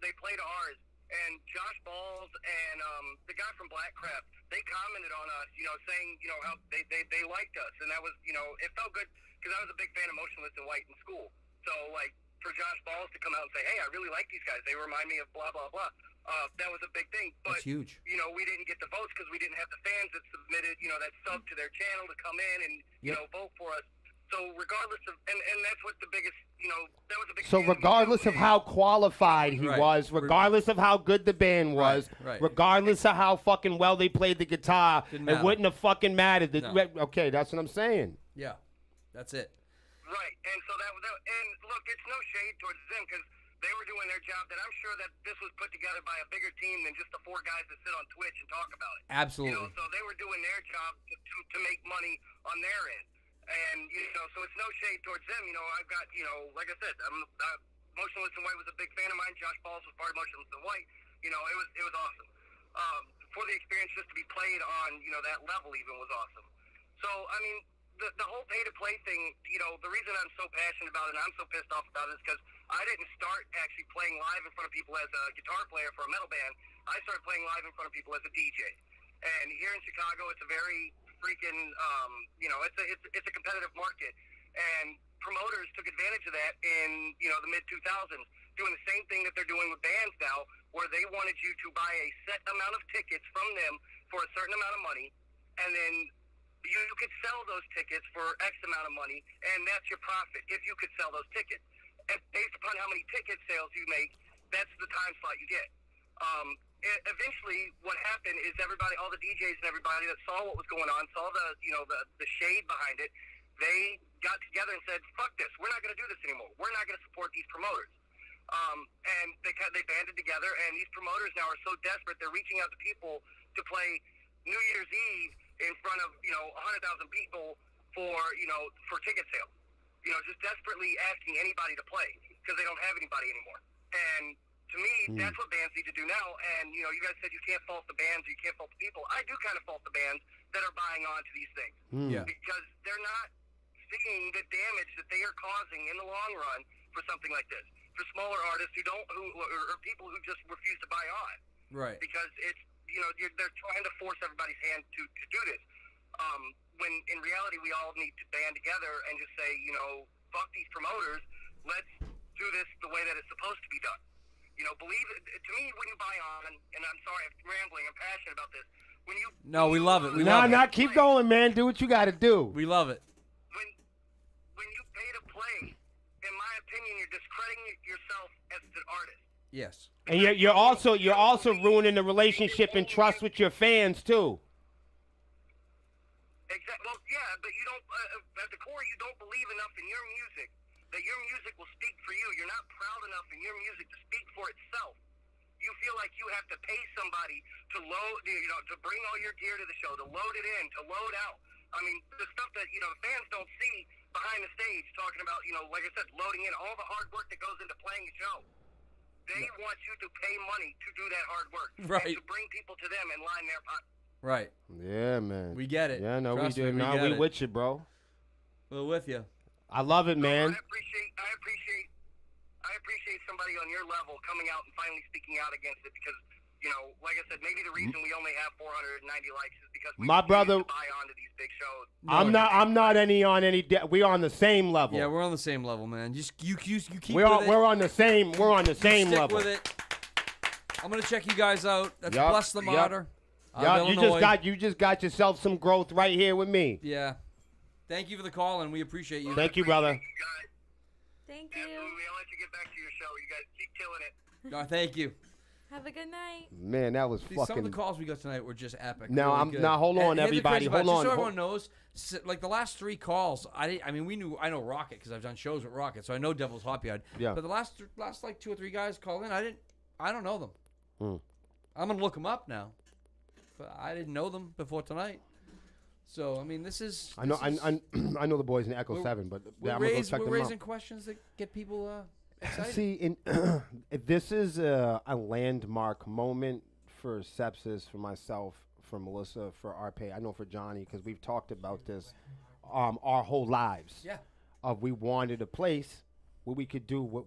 they played ours. And Josh Balls and the guy from Blackcraft, they commented on us, saying, how they liked us. And that was, it felt good because I was a big fan of Motionless in White in school. So, for Josh Balls to come out and say, hey, I really like these guys. They remind me of blah, blah, blah. That was a big thing. But, That's huge. We didn't get the votes because we didn't have the fans that submitted, that sub to their channel to come in and, vote for us. So regardless of, and that's what the biggest, that was a big. So regardless of how qualified he Right. was, regardless of how good the band was, Right. regardless of how fucking well they played the guitar, Didn't it matter. wouldn't have fucking mattered. No. Okay, that's what I'm saying. Yeah. That's it. Right, and so that and look, it's no shade towards them because they were doing their job. That I'm sure that this was put together by a bigger team than just the 4 guys that sit on Twitch and talk about it. Absolutely. So they were doing their job to make money on their end. And, so it's no shade towards them. I've got, like I said, Motionless in White was a big fan of mine. Josh Balls was part of Motionless in White. It was awesome. For the experience just to be played on, that level even was awesome. So, I mean, the whole pay-to-play thing, the reason I'm so passionate about it and I'm so pissed off about it is because I didn't start actually playing live in front of people as a guitar player for a metal band. I started playing live in front of people as a DJ. And here in Chicago, it's a very freaking, it's a competitive market. And promoters took advantage of that in, the mid-2000s, doing the same thing that they're doing with bands now, where they wanted you to buy a set amount of tickets from them for a certain amount of money, and then you could sell those tickets for X amount of money, and that's your profit if you could sell those tickets. And based upon how many ticket sales you make, that's the time slot you get. Eventually, what happened is all the DJs and everybody that saw what was going on, saw the shade behind it, they got together and said, fuck this, we're not going to do this anymore. We're not going to support these promoters. And they banded together, and these promoters now are so desperate, they're reaching out to people to play New Year's Eve in front of 100,000 people for ticket sales. Just desperately asking anybody to play because they don't have anybody anymore. And to me, that's what bands need to do now. And you guys said you can't fault the bands, or you can't fault the people. I do kind of fault the bands that are buying on to these things because they're not seeing the damage that they are causing in the long run for something like this. For smaller artists or people who just refuse to buy on, Right. Because it's they're trying to force everybody's hand to do this. When in reality we all need to band together and just say, fuck these promoters. Let's do this the way that it's supposed to be done. Believe it. To me, when you buy on, and I'm sorry, I'm rambling. I'm passionate about this. No, we love it. We Nah, love it. keep going, man. Do what you got to do. We love it. When you pay to play, in my opinion, you're discrediting yourself as an artist. Yes. And you're also ruining the relationship and trust with your fans too. Exactly. Well, yeah, but you don't. At the core, you don't believe enough in your music that your music will speak for you. You're not proud enough in your music to speak for itself. You feel like you have to pay somebody to load, to bring all your gear to the show, to load it in, to load out. I mean, the stuff that fans don't see behind the stage, talking about like I said, loading in all the hard work that goes into playing a show. They want you to pay money to do that hard work, right? And to bring people to them and line their pockets. Right. Yeah, man. We get it. Yeah, no, Trust we do. me, No, get we it. with you, bro. We're with you. I love it, man. I appreciate somebody on your level coming out and finally speaking out against it because, like I said, maybe the reason we only have 490 likes is because we My brother, to buy onto these big shows. I'm not on any. We're on the same level. Yeah, we're on the same level, man. Just you keep. We're on the same. We're on the same Stick level. with it. I'm gonna check you guys out. That's Bless the Martyr. Yeah, you just got yourself some growth right here with me. Yeah. Thank you for the call, and we appreciate you. Thank you, brother. Thank you. Absolutely. I'll let you get back to your show. You guys keep killing it. Thank you. Have a good night. Man, that was fucking. Some of the calls we got tonight were just epic. Now really I'm good. now hold on, And here's the everybody. crazy part, Hold just on. so everyone knows, like the last 3 calls, I know Rocket because I've done shows with Rocket, so I know Devil's Hot Yard. Yeah. But the last like 2 or 3 guys called in, I don't know them. Mm. I'm gonna look them up now, but I didn't know them before tonight. So I mean, this is. I know the boys in Echo 7, but I'm gonna go check we're them raising out. questions that get people excited. See, this is a landmark moment for Sepsiss, for myself, for Melissa, for Arpe. I know for Johnny, because we've talked about this our whole lives. Yeah. We wanted a place where we could do what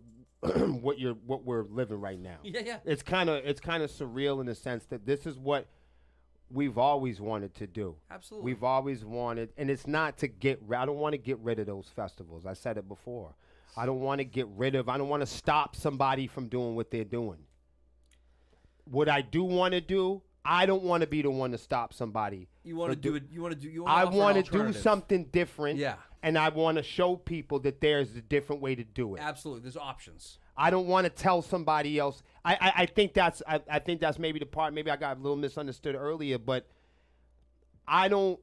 what we're living right now. Yeah. It's kind of surreal in the sense that this is what we've always wanted to do. Absolutely. We've always wanted, and it's not to I don't want to get rid of those festivals. I said it before. I don't want to stop somebody from doing what they're doing. What I do want to do, I don't want to be the one to stop somebody. You want to do it. You want to do. I want to do something different. Yeah. And I want to show people that there's a different way to do it. Absolutely. There's options. I don't want to tell somebody else. I think that's maybe the part. Maybe I got a little misunderstood earlier, but I don't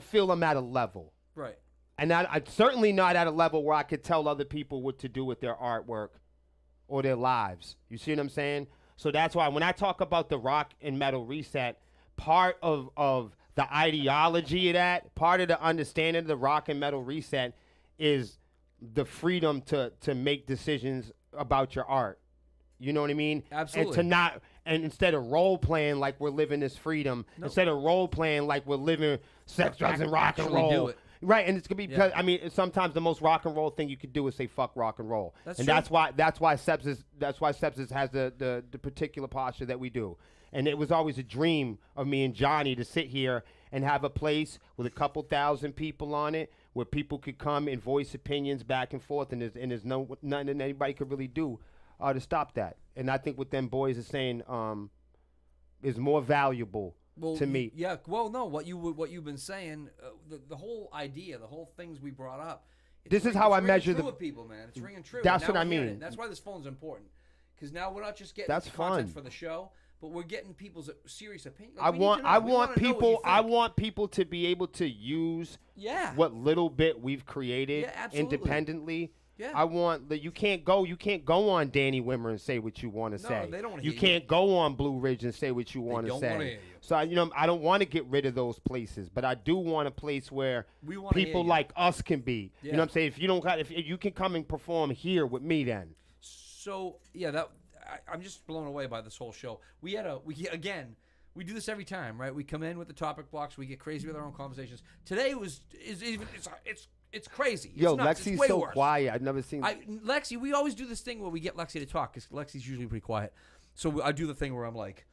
feel I'm at a level. Right. And I'm certainly not at a level where I could tell other people what to do with their artwork or their lives. You see what I'm saying? So that's why when I talk about the rock and metal reset, part of the ideology of that, part of the understanding of the rock and metal reset is the freedom to make decisions about your art. You know what I mean? Absolutely. And instead of role playing like we're living this freedom, instead of role playing like we're living sex, drugs, and rock and roll. Do it. Right, and it's gonna be because I mean sometimes the most rock and roll thing you could do is say fuck rock and roll. That's and true. that's why Sepsiss has the particular posture that we do. And it was always a dream of me and Johnny to sit here and have a place with a couple thousand people on it where people could come and voice opinions back and forth, and there's nothing that anybody could really do to stop that. And I think what them boys are saying is more valuable to me. Yeah. Well, no. What you've been saying, the whole idea, the whole things we brought up. This is how I measure the people, man. It's ringing true. That's what I hearing mean. it. That's why this phone's important, because now we're not just getting That's content fun. for the show, but we're getting people's serious opinion. I want people to be able to use what little bit we've created independently Yeah. I want that. You can't go on Danny Wimmer and say what you want to No, say. they don't wanna You hear can't go on Blue Ridge and say what you want to don't say. wanna hear you. So I don't want to get rid of those places, but I do want a place where We wanna hear people you. like us can be. Yeah. You know what I'm saying? If you can come and perform here with me, then. So yeah, I'm just blown away by this whole show. We do this every time, right? We come in with the topic blocks. We get crazy with our own conversations. Today it's crazy. Yo, it's nuts. Lexi's it's way so worse. quiet. I've never seen. Lexi, we always do this thing where we get Lexi to talk because Lexi's usually pretty quiet. So I do the thing where I'm like,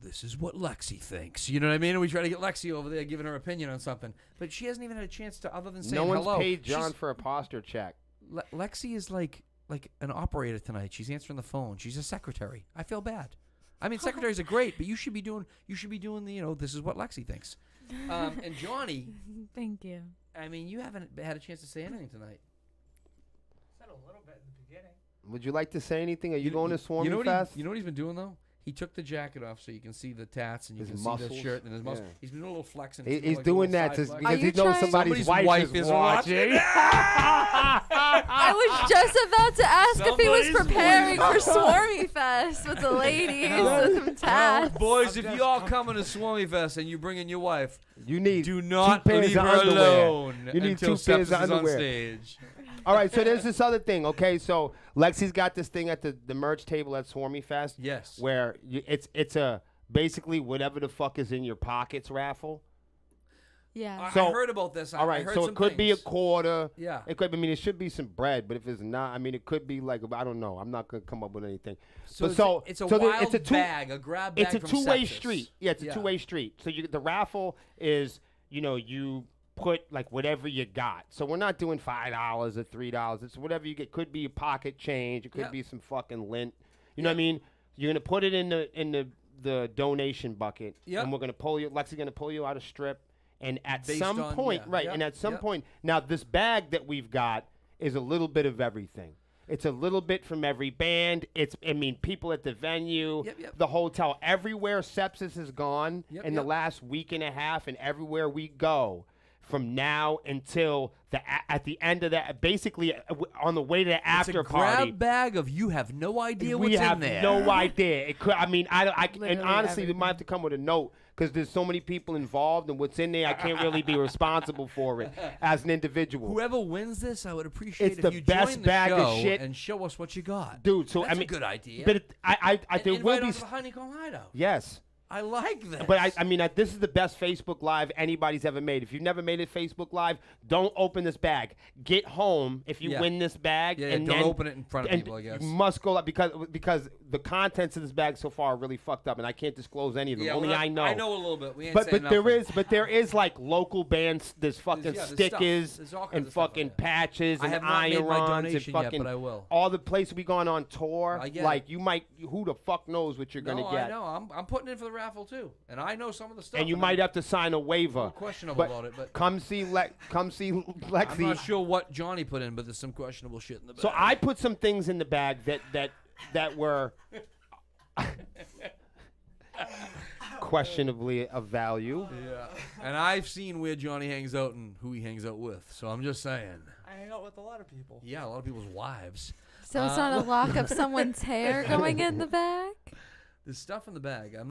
this is what Lexi thinks. You know what I mean? And we try to get Lexi over there giving her opinion on something, but she hasn't even had a chance to, other than saying no one's hello. paid John for a posture check. Lexi is like an operator tonight. She's answering the phone. She's a secretary. I feel bad. I mean, secretaries are great, but you should be doing the this is what Lexi thinks. And Johnny, Thank you. I mean, you haven't had a chance to say anything tonight. Said a little bit in the beginning. Would you like to say anything? Are you going to SwarmieFest? You know what he's been doing though? He took the jacket off so you can see the tats and you His can muscles. see the shirt and his muscles. Yeah. He's been doing a little flexing. He's doing that because Are he you knows trying- somebody's Somebody's wife is watching. I was just about to ask if he was Somebody's preparing for SwarmieFest with the ladies with some tats. Boys, if you all coming to SwarmieFest and you bring in your wife, You need do not 2 pairs leave of her underwear. alone You need until 2 pairs Sepsis of is on underwear. stage. All right, so there's this other thing. Okay, so Lexi's got this thing at the merch table at SwarmieFest. Yes. Where it's a basically whatever the fuck is in your pockets raffle. Yeah. I So- heard about this. All I right, heard so some it could be a things. quarter. Yeah. It could. I mean, it should be some bread, but if it's not, I mean, it could be like I don't know. I'm not gonna come up with anything. So But it's a so wild it's a bag, a grab bag It's a from two-way Sepsis. street. Yeah, it's a two-way street. So the raffle is, you put like whatever you got. So we're not doing $5 or $3. It's whatever you get. Could be a pocket change. It could Yep. be some fucking lint. You know what I mean? You're gonna put it in the donation bucket, Yep. and we're gonna pull you. Lexi's gonna pull you out a strip, and at Based some on- point, yeah, right? yep, And at some yep. point, now this bag that we've got is a little bit of everything. It's a little bit from every band. People at the venue, Yep, yep. the hotel, everywhere Sepsis has gone Yep, in the yep. last week and a half, and everywhere we go from now until at the end of that, basically on the way to the after It's a grab party. bag of you have no idea We what's have in there. no idea. It could. I mean, and Literally honestly, we everything. might have to come with a note because there's so many people involved, and what's in there, I can't really be responsible for it as an individual. Whoever wins this, I would appreciate It's if the you best join the bag of show shit. and show us what you got. Dude, so That's I mean, a good idea. But there Invite will on be. to the Honeycomb Hideout. Yes. I like this. But this is the best Facebook Live anybody's ever made. If you've never made a Facebook Live, don't open this bag. Get home if you Yeah. win this bag. Yeah, and don't then, open it in front of and people, I guess. You must go because the contents of this bag so far are really fucked up, and I can't disclose any of them. yeah, Only well, I know. I know a little bit. We ain't But saying there is like local bands. There's fucking there's stuff. stickers There's all kinds and of stuff fucking in there. patches I and have not made my irons and donation yet, fucking but I will. all the places we gone on tour. I get like it. you might, who the fuck knows what you're gonna No, get? I know. I'm putting in for the raffle too, and I know some of the stuff. And you might have to sign a waiver. questionable about it, but come see Lexi. I'm not sure what Johnny put in, but there's some questionable shit in the bag. So I put some things in the bag that were questionably of value. yeah, and I've seen where Johnny hangs out and who he hangs out with. So I'm just saying. I hang out with a lot of people. Yeah, a lot of people's wives. So it's not a lock of someone's hair going in the bag? There's stuff in the bag. I'm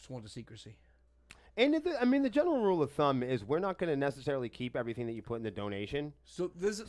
sworn to secrecy. And the general rule of thumb is we're not going to necessarily keep everything that you put in the donation. So there's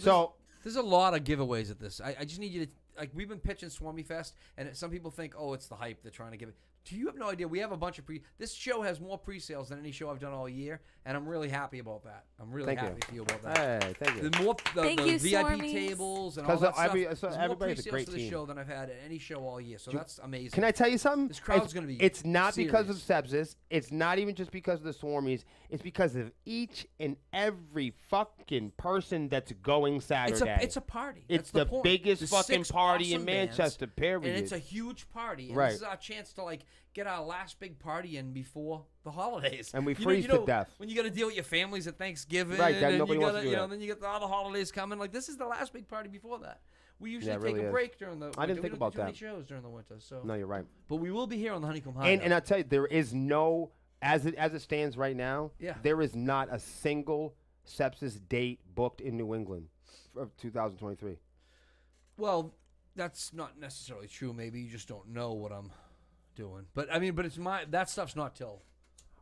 a lot of giveaways at this. I just need you to, like, we've been pitching SwarmieFest, and some people think, oh, it's the hype. They're trying to give it. You have no idea. We have a bunch of this show has more pre-sales than any show I've done all year, and I'm really happy about that. I'm really Thank happy you. for you about that. Hey, thank you. Thank you, VIP Swarmies. tables and all 'Cause that stuff. so There's more everybody's a pre-sales great to the team. show than I've had at any show all year. So that's amazing. Can I tell you something? This crowd's gonna be It's not because of serious. Sepsis. It's not even just because of the Swarmies. It's because of each and every fucking person that's going Saturday. It's a party. It's That's the point. biggest There's fucking 6 party in awesome bands, Manchester, period. And it's a huge party. And Right. this is our chance to get our last big party in before the holidays. And we You know- freeze you know, to death. When you got to deal with your families at Thanksgiving, Right, that and nobody you wants gotta, to do that. then you get all the holidays coming. This is the last big party before that. We usually Yeah, it take really a is. break during the winter. I didn't We think don't about do too many that. shows during the winter. So, No, you're right. but we will be here on the Honeycomb Hideout. And I tell you, there is no, as it stands right now, Yeah. there is not a single Sepsiss date booked in New England of 2023? Well, that's not necessarily true. Maybe you just don't know what I'm doing. But I mean, that stuff's not till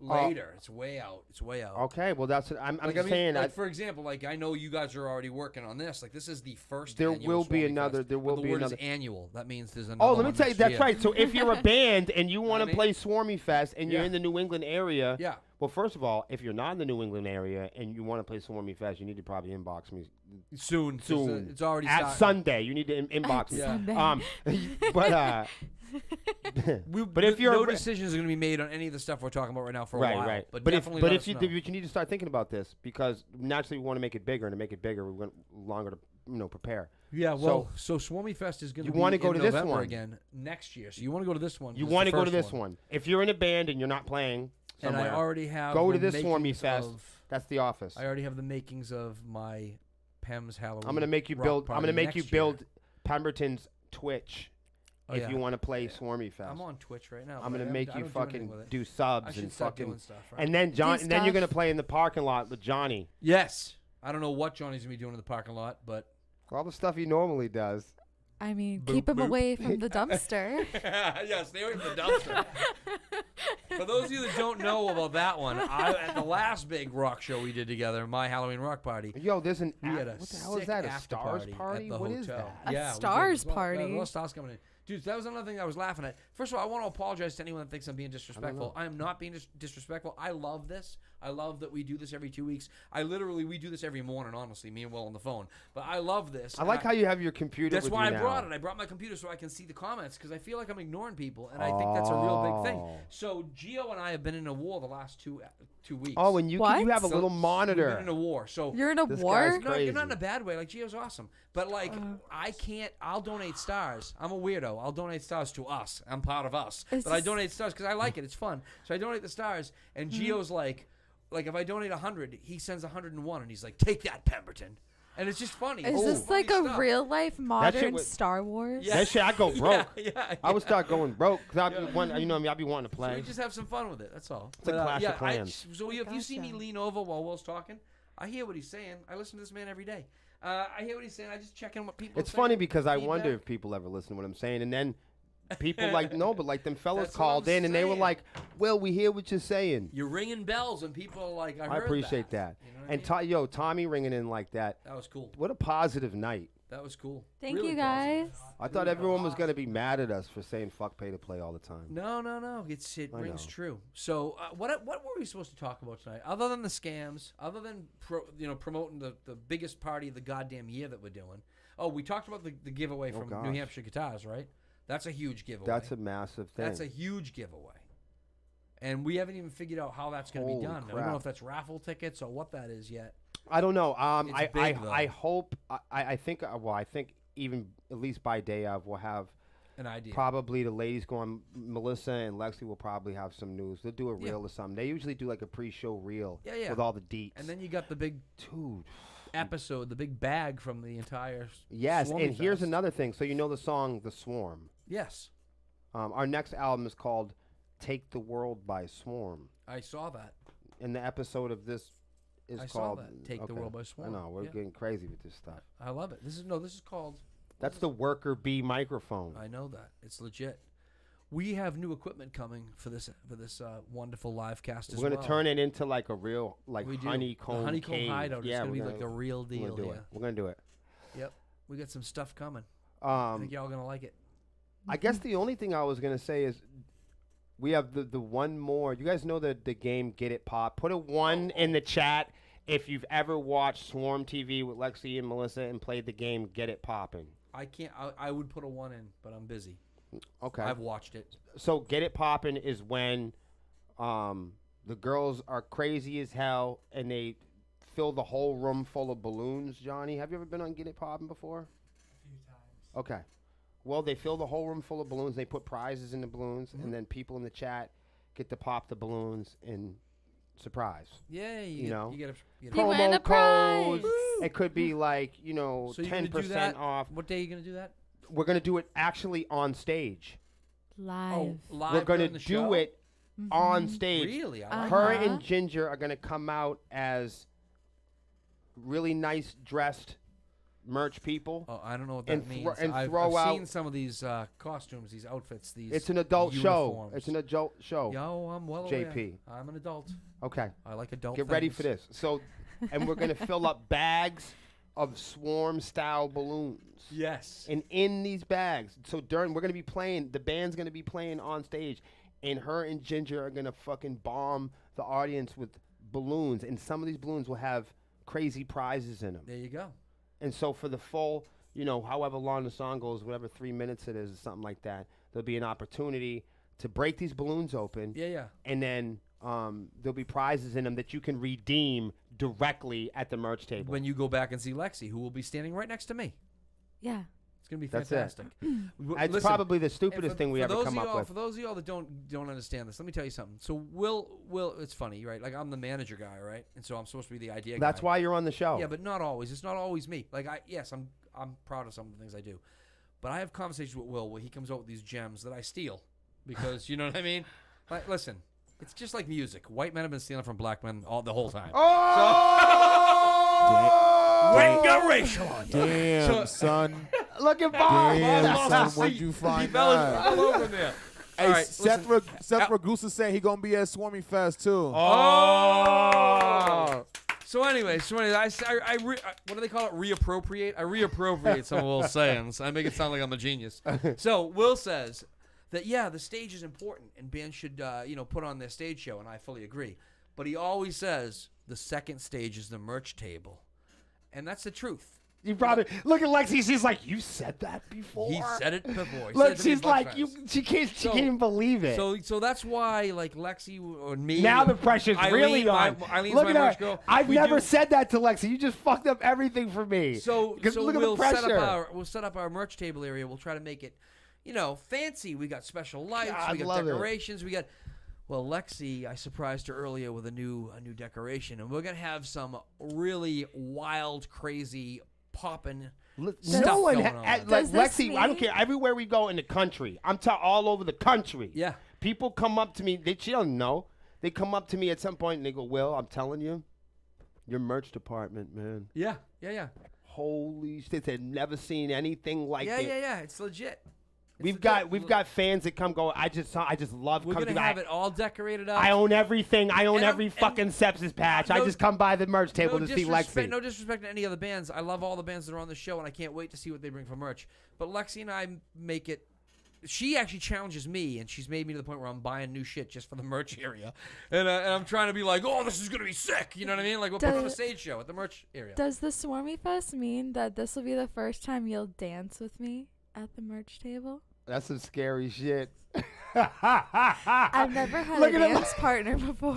later. It's way out. It's way out. Okay, well that's I'm Like, just saying. like, for example, like I know you guys are already working on this. Like this is the first. There annual will be SwarmieFest, another- there will but be the word another- is annual. That means there's another. Oh, let me one tell you, next that's year. right. So if you're a band and you want I to mean? play SwarmieFest and you're Yeah. in the New England area, Yeah. well, first of all, if you're not in the New England area and you want to play SwarmieFest, you need to probably inbox me Soon. soon. It's already at starting. Sunday. You need to inbox me. Yeah. Sunday. But but if you're no a- decisions are going to be made on any of the stuff we're talking about right now for a right, while. right. But if definitely but let if us you know. but you need to start thinking about this because naturally we want to make it bigger, and to make it bigger, we want longer to prepare. Yeah, well, so SwarmieFest is going you to be wanna go in to this November one. again next year. So you want to go to this one. You want to go to this one. If you're in a band and you're not playing And somewhere, I already have go to the this makings SwarmieFest. of- That's the office. I already have the makings of my PEM's Halloween. I'm gonna make you rock build. I'm party gonna make you next year. build Pemberton's Twitch Oh, if yeah. you want to play SwarmieFest. I'm on Twitch right now. I'm but gonna I make don't you do anything with fucking it. do I subs should and start fucking. doing stuff. Right? And then John. Do And then you're gonna stuff. play in the parking lot with Johnny. yes, I don't know what Johnny's gonna be doing in the parking lot, but All the stuff he normally does. I mean, Boop, keep him boop. away from the dumpster. yeah, stay away from the dumpster. For those of you that don't know about that one, at the last big rock show we did together, my Halloween rock party, Yo, there's an. we had a what the hell is sick that? A after stars party party? at the What hotel. is that? A Yeah, we did. stars Well, party? a lot of stars coming in. Dude, that was another thing I was laughing at. First of all, I want to apologize to anyone that thinks I'm being disrespectful. I am not being disrespectful. I love this. I love that we do this every 2 weeks. We do this every morning, honestly, me and Will on the phone. But I love this. I like how you have your computer. That's with why you I now. brought it. I brought my computer so I can see the comments because I feel like I'm ignoring people, and I think that's a real big thing. Oh. So Gio and I have been in a war the last two weeks. Oh, and you What? you have a So little We've monitor. been in a war. So You're in a This war? guy's no, crazy. you're not in a bad way. Like Gio's awesome, but like I can't. I'll donate stars. I'm a weirdo. I'll donate stars to us. I'm part of us, Is but I this- donate stars because I like it. It's fun. So I donate the stars, and Gio's like if I donate 100, he sends 101, and he's like, "Take that, Pemberton," and it's just funny. Is It's this funny like a stuff. real life modern was- Star Wars? Yeah. That shit, I go broke. Yeah, I would start going broke because I'd Yeah. be wanting, you know, what I mean, I'd be wanting to So we play. just have some fun with it. That's all. It's a Clash of I, Clans. so if you see me Gotcha. lean over while Will's talking, I hear what he's saying. I listen to this man every day. I hear what he's saying. I just check in what people. It's are saying, funny because I wonder feedback. if people ever listen to what I'm saying, and then people like no, but like them fellas That's what called I'm in and they were saying. like, "Well, we hear what you're saying." You're ringing bells and people are like, I I heard appreciate that. You know what I And mean? Tommy ringing in like that. That was cool. What a positive night. That was cool. Thank Really you positive. guys. I thought everyone was gonna be mad at us for saying "fuck pay to play" all the time. No. It I rings know. true. So what were we supposed to talk about tonight? Other than the scams, other than promoting the biggest party of the goddamn year that we're doing. Oh, we talked about the giveaway from New gosh. Hampshire Guitars, right? That's a huge giveaway. That's a massive thing. That's a huge giveaway. And we haven't even figured out how that's going to be Holy done. I don't know crap. if that's raffle tickets or what that is yet. I don't know. It's big, though. I hope. I think. Well, I think even at least by day of we'll have An idea. probably the ladies going. Melissa and Lexi will probably have some news. They'll do a Yeah. reel or something. They usually do like a pre-show reel. Yeah. With all the deets. And then you got the big dude. episode, the big bag from the entire Yes, and here's SwarmieFest. another thing. So you know the song "The Swarm." Yes, Our next album is called "Take the World by Swarm," I saw that. and the episode of this is I saw called that, "Take the World by Swarm." I know we're Yeah. getting crazy with this stuff. I love it. This is called. That's the Worker B microphone. I know that. It's legit. We have new equipment coming for this wonderful live cast as We're gonna well. turn it into like a real like We do. honeycomb. The honeycomb cave. hideout is Yeah, going to be we're like the real we're deal gonna do here. it. We're gonna do it. Yep. We got some stuff coming. I think y'all going to like it. I guess the only thing I was gonna say is we have the one more. You guys know the game Get It Pop. Put a 1 in the chat if you've ever watched Swarm TV with Lexi and Melissa and played the game Get It Poppin'. I can't. I would put a 1 in, but I'm busy. Okay. I've watched it. So Get It Poppin' is when the girls are crazy as hell and they fill the whole room full of balloons. Johnny, have you ever been on Get It Poppin' before? A few times. Okay. Well, they fill the whole room full of balloons. They put prizes in the balloons, and then people in the chat get to pop the balloons and surprise. Yeah, You know? you get a You win a prize. It could be like, you know, So you're gonna do 10% that? off. What day are you going to do that? We're going to do it actually on stage. Live. live. We're going to during the do show? it on stage. Really? I like Her Uh-huh. and Ginger are going to come out as really nice dressed merch people. Oh, I don't know what that And means. and I've throw out- seen some of these costumes, these outfits, these. It's an adult show. uniforms. It's an adult show. Yo, I'm well aware. JP. I'm an adult. Okay. I like adult. Get ready things. for this. So, and we're gonna fill up bags of swarm style balloons. Yes. And in these bags, so we're gonna be playing. The band's gonna be playing on stage, and her and Ginger are gonna fucking bomb the audience with balloons. And some of these balloons will have crazy prizes in them. There you go. And so for the full, however long the song goes, whatever 3 minutes it is, or something like that, there'll be an opportunity to break these balloons open. Yeah, yeah. And then there'll be prizes in them that you can redeem directly at the merch table. When you go back and see Lexi, who will be standing right next to me. Yeah. It's gonna be That's it. fantastic. It's Listen, probably the and stupidest thing we ever come up with. For those of y'all that don't understand this, let me tell you something. So Will, it's funny, right? Like I'm the manager guy, right? And so I'm supposed to be the idea guy. That's why you're on the show. Yeah, but not always. It's not always me. Like I'm proud of some of the things I do, but I have conversations with Will where he comes out with these gems that I steal because you know what I mean. Like, listen, it's just like music. White men have been stealing from black men the whole time. Damn, Got racial on you. damn son. Look at Bob. Damn, son. See, Where'd you find he fell that? all over there. Hey, All right, Seth listen. Ragusa said he gonna be at SwarmieFest too. Oh. So anyway, what do they call it? Reappropriate. I reappropriate some of Will's sayings. I make it sound like I'm a genius. So Will says that the stage is important and bands should put on their stage show, and I fully agree. But he always says the second stage is the merch table, and that's the truth. You probably look at Lexi. She's like, you said that before. He said it before. He Look, said it to me she's a bunch like, of you. times. She can't even believe it. So that's why like Lexi or me. now the pressure's really on. Eileen's Look my at merch her. girl. I've We never do- said that to Lexi. You just fucked up everything for me. So look at the we'll pressure. set up our merch table area. We'll try to make it, fancy. We got special lights. God, we got love it. decorations. We got. Well, Lexi, I surprised her earlier with a new decoration, and we're gonna have some really wild, crazy, popping stuff no one, going on. like Does this Lexi, I don't mean- care. Everywhere we go in the country, all over the country. Yeah. People come up to me. She don't know. They come up to me at some point and they go, "Will, I'm telling you, your merch department, man. Yeah. Holy shit! They've never seen anything like it. Yeah. It's legit. We've got fans that come go. I just love. We're coming gonna to- have it all decorated up. I own everything. I own And every I'm- fucking Sepsis patch. I no- just come by the merch table to see Lexi. No disrespect to any other bands. I love all the bands that are on the show, and I can't wait to see what they bring for merch. But Lexi and I make it. She actually challenges me, and she's made me to the point where I'm buying new shit just for the merch area, and I'm trying to be like, oh, this is gonna be sick. You know what I mean? Like we'll put on a stage show at the merch area. Does the SwarmieFest mean that this will be the first time you'll dance with me at the merch table? That's some scary shit. I've never had Look a at him. dance partner before.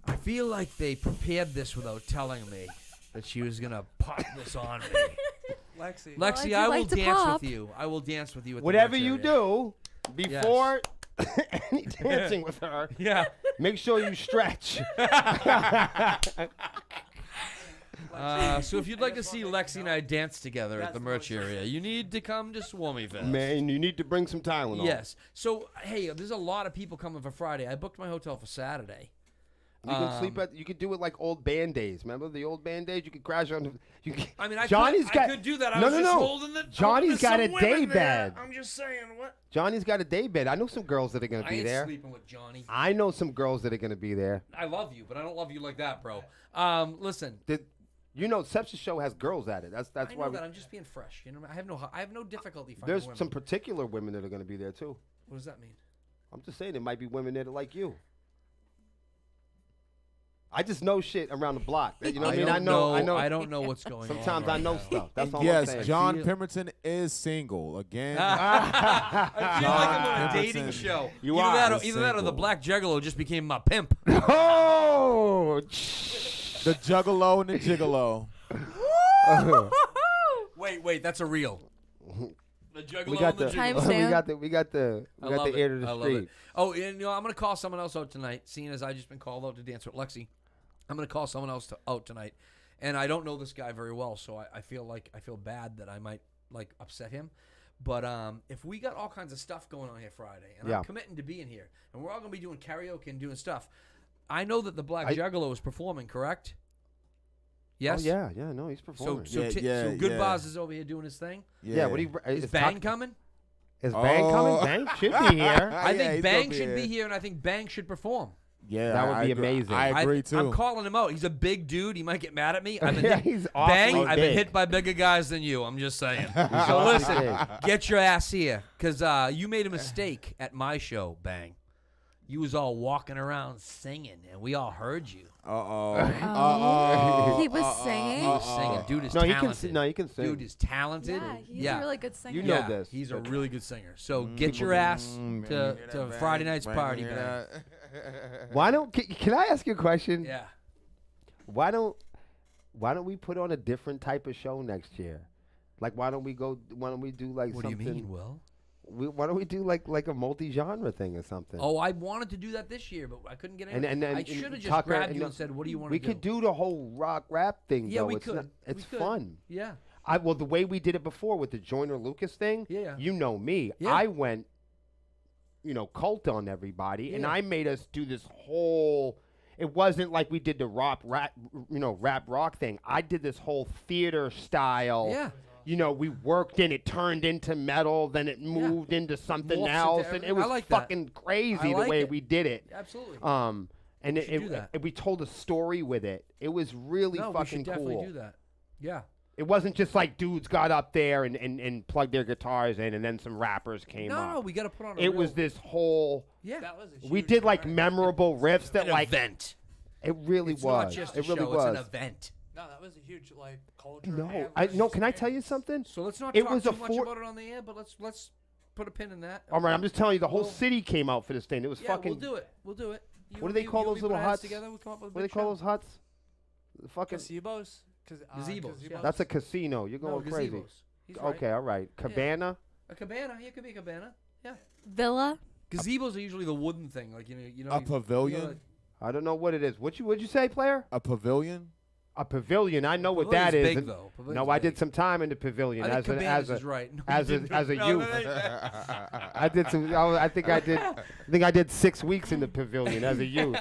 I feel like they prepared this without telling me that she was gonna pop this on me. Lexi. Lexi, do I will like to dance pop. with you. I will dance with you at Whatever the merch you area. do before any dancing with her, Yeah. make sure you stretch. So if you'd like to see Lexi and I dance together at the merch area, you need to come to SwarmieFest. Man, you need to bring some Tylenol. Yes. So hey, there's a lot of people coming for Friday. I booked my hotel for Saturday. You can sleep at. You could do it like old band days. Remember the old band days? You could crash on. You could, I mean, I Johnny's got. could do that. I no, was no, just no. holding the. Johnny's got holding a some day women there. bed. I'm just saying what. Johnny's got a day bed. I know some girls that are gonna I be ain't there. sleeping with Johnny. I know some girls that are gonna be there. I love you, but I don't love you like that, bro. Listen. Sepsis show has girls at it. That's I why. know that. I'm just being fresh. You know, I have no difficulty finding There's women. some particular women that are gonna be there too. What does that mean? I'm just saying there might be women there that like you. I just know shit around the block. You know what I mean? I know. I don't know what's going on. Sometimes right I know now. stuff. That's all I'm Yes, saying. John feel- Pemberton is single again. I feel like I'm on a John dating Pemberton. show. You either are. that, or, He's either that, or the single. black juggalo just became my pimp. Oh! The Juggalo and the Gigolo. Wait, that's a real. The juggalo We got and the the. gigolo. Timestamp. We got the ear to the I love street. it. Oh, and I'm gonna call someone else out tonight. Seeing as I just been called out to dance with Lexi, I'm gonna call someone else out tonight. And I don't know this guy very well, so I feel bad that I might like upset him. But if we got all kinds of stuff going on here Friday, and Yeah. I'm committing to being here, and we're all gonna be doing karaoke and doing stuff, I know that the Black Juggalo is performing, correct? Yes. Oh, yeah. No, he's performing. So Good Boz is over here doing his thing. Yeah. What Is Bang coming? Is Bang coming? Bang should be here. I Yeah, think he's Bang gonna be should be here. here, and I think Bang should perform. Yeah, That would I be agree. amazing. I agree too. I'm calling him out. He's a big dude. He might get mad at me. I've been Yeah, hit, he's Bang, awfully I've been big. hit by bigger guys than you. I'm just saying. So awfully listen, big. get your ass here, because you made a mistake at my show, Bang. You was all walking around singing, and we all heard you. He was singing. He was singing. Dude is No, he talented. can. No, he can sing. Dude is talented. Yeah, he's a really good singer. You know Yeah, this. he's a really good singer. So get your ass to Friday night's party, Bang. Why don't? Can I ask you a question? Yeah. Why don't we put on a different type of show next year? Like, why don't we do like What something? do you mean, Will? Why don't we do like a multi-genre thing or something? Oh, I wanted to do that this year, but I couldn't get And- in. and then I should have just Tucker grabbed and you the- and said, "What do you want to we do?" could do the whole rock rap thing. Yeah, though. we It's could. not- We it's could. fun. Yeah. Well, the way we did it before with the Joyner Lucas thing. Yeah. You know me. Yeah. I went, cult on everybody, and Yeah. I made us do this whole. It wasn't like we did the rap rock thing. I did this whole theater style. Yeah. We worked in it, turned into metal, then it moved into something Morphs into else, and everything. it was I like that. fucking crazy I like the way it. we did it. Absolutely. And We should do that. we told a story with it. It was really no, we fucking should definitely cool. do that. Yeah. It wasn't just like dudes got up there and plugged their guitars in, and then some rappers came up. No, we got to put on. It was this whole. Yeah. That was a We huge did like event. memorable riffs that An like event. it really It's was. not just a It really show. was. It's an event. No, that was a huge like culture. No, and Can I tell you experience. something? So let's not It talk was too a much about it on the air, but let's put a pin in that. All right, I'm just telling you, the whole Well- city came out for this thing. It was Yeah, fucking. we'll do it. We'll do it. You What do and they me- call you and those me put little our heads huts? Together, we'll come up with a What do they big call show. those huts? The fucking. Gazebos. Gazebos, yeah. That's a casino. You're No, going crazy. gazebos. He's right. Okay, all right. Cabana. A cabana. Yeah, it could be a cabana. Yeah. Villa. Gazebos are usually the wooden thing, like you know. A pavilion? like- I don't know what it is. What'd you say, player? A pavilion? A pavilion. I know what that Pavilion's is. big, And- though. No, Pavilion's I big. did some time in the pavilion I think as a cabanas is right. No, as you a didn't. as a No, youth. I did some. I think I did 6 weeks in the pavilion as a youth.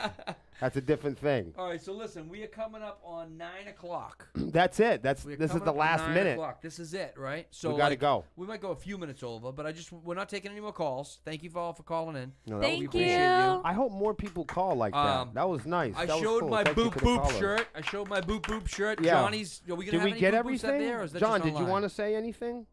That's a different thing. All right, so listen, we are coming up on 9 o'clock. That's it. We're This is coming the up on last 9 minute. o'clock. This is it, right? So We gotta like, go. We might go a few minutes over, but we're not taking any more calls. Thank you all for calling in. No, that was Thank we cool. appreciate you. you. I hope more people call like Um, that. That was nice. I That was showed cool. my Thank you boop for the boop callers. shirt. I showed my boop boop shirt. Yeah. Johnny's. Are we gonna Did have we any get boop boops everything? out there, or is that John, just did you online? want to say anything?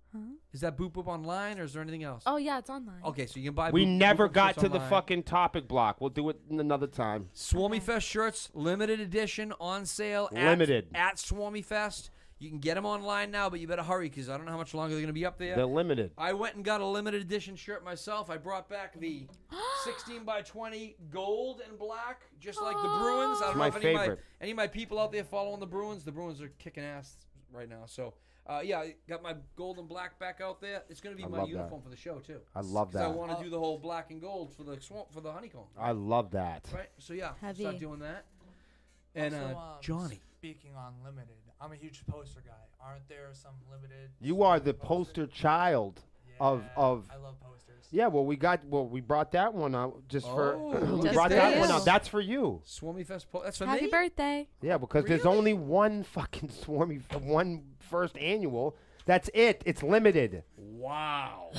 Is that boop boop online, or is there anything else? Oh yeah, it's online. Okay, so you can buy. We boop, never boop boop got shirts to the online. fucking topic block. We'll do it another time. SwarmieFest shirts, limited edition, on sale. Limited. at SwarmieFest. You can get them online now, but you better hurry because I don't know how much longer they're going to be up there. They're limited. I went and got a limited edition shirt myself. I brought back the 16 by 20 gold and black, just like the Bruins. I don't It's know my if favorite. any of my people out there following the Bruins. The Bruins are kicking ass right now. So, yeah, I got my gold and black back out there. It's going to be I my love that. uniform for the show too. I love 'Cause I that. want to do the whole black and gold for the honeycomb. I love that. Right. So yeah, Heavy. start doing that. And Also, Johnny. Speaking on limited, I'm a huge poster guy. Aren't there some limited? You are the posters? poster child of. Yeah, I love posters. Yeah, well, we brought that one out just for. Oh, we Just brought for that you. one out. That's for you. SwarmieFest. That's for Happy me. birthday. Yeah, because there's Really? only one fucking one first annual. That's it. It's limited. Wow.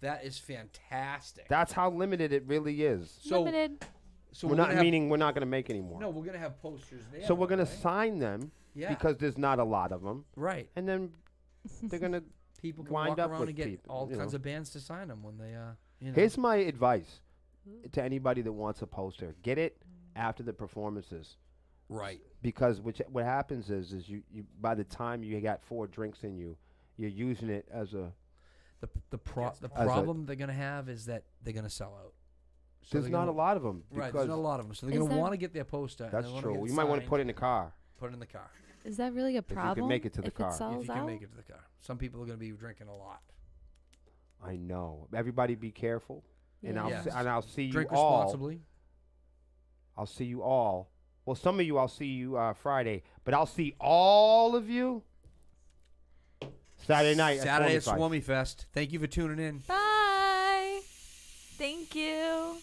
That is fantastic. That's how limited it really is. So, Limited. so we're gonna not have, meaning we're not going to make any more. No, we're gonna have posters there. So we're going to right? sign them Yeah. because there's not a lot of them, Right. and then they're going to. People can wind walk up around with and get people, all you kinds know. of bands to sign them when they, you know. Here's my advice to anybody that wants a poster: get it after the performances. right. Because what happens is you by the time you got 4 drinks in you, you're using it as a. The As a- problem they're gonna have is that they're gonna sell out. So There's they're not gonna- a lot of them. Right. Because There's not a lot of them, so they're Is gonna there- want to get their poster. and that's they wanna true. get You might want to signed, put it in the car. Put it in the car Is that really a you can problem? make it to the if car. It If sells if you can out? make it to the car. Some people are gonna be drinking a lot. I know. Everybody, be careful. And Yeah. I'll Yes. and I'll see Drink you all. responsibly. I'll see you all. Well, some of you I'll see you Friday, but I'll see all of you Saturday night. Saturday at SwarmieFest. SwarmieFest. Thank you for tuning in. Bye. Thank you.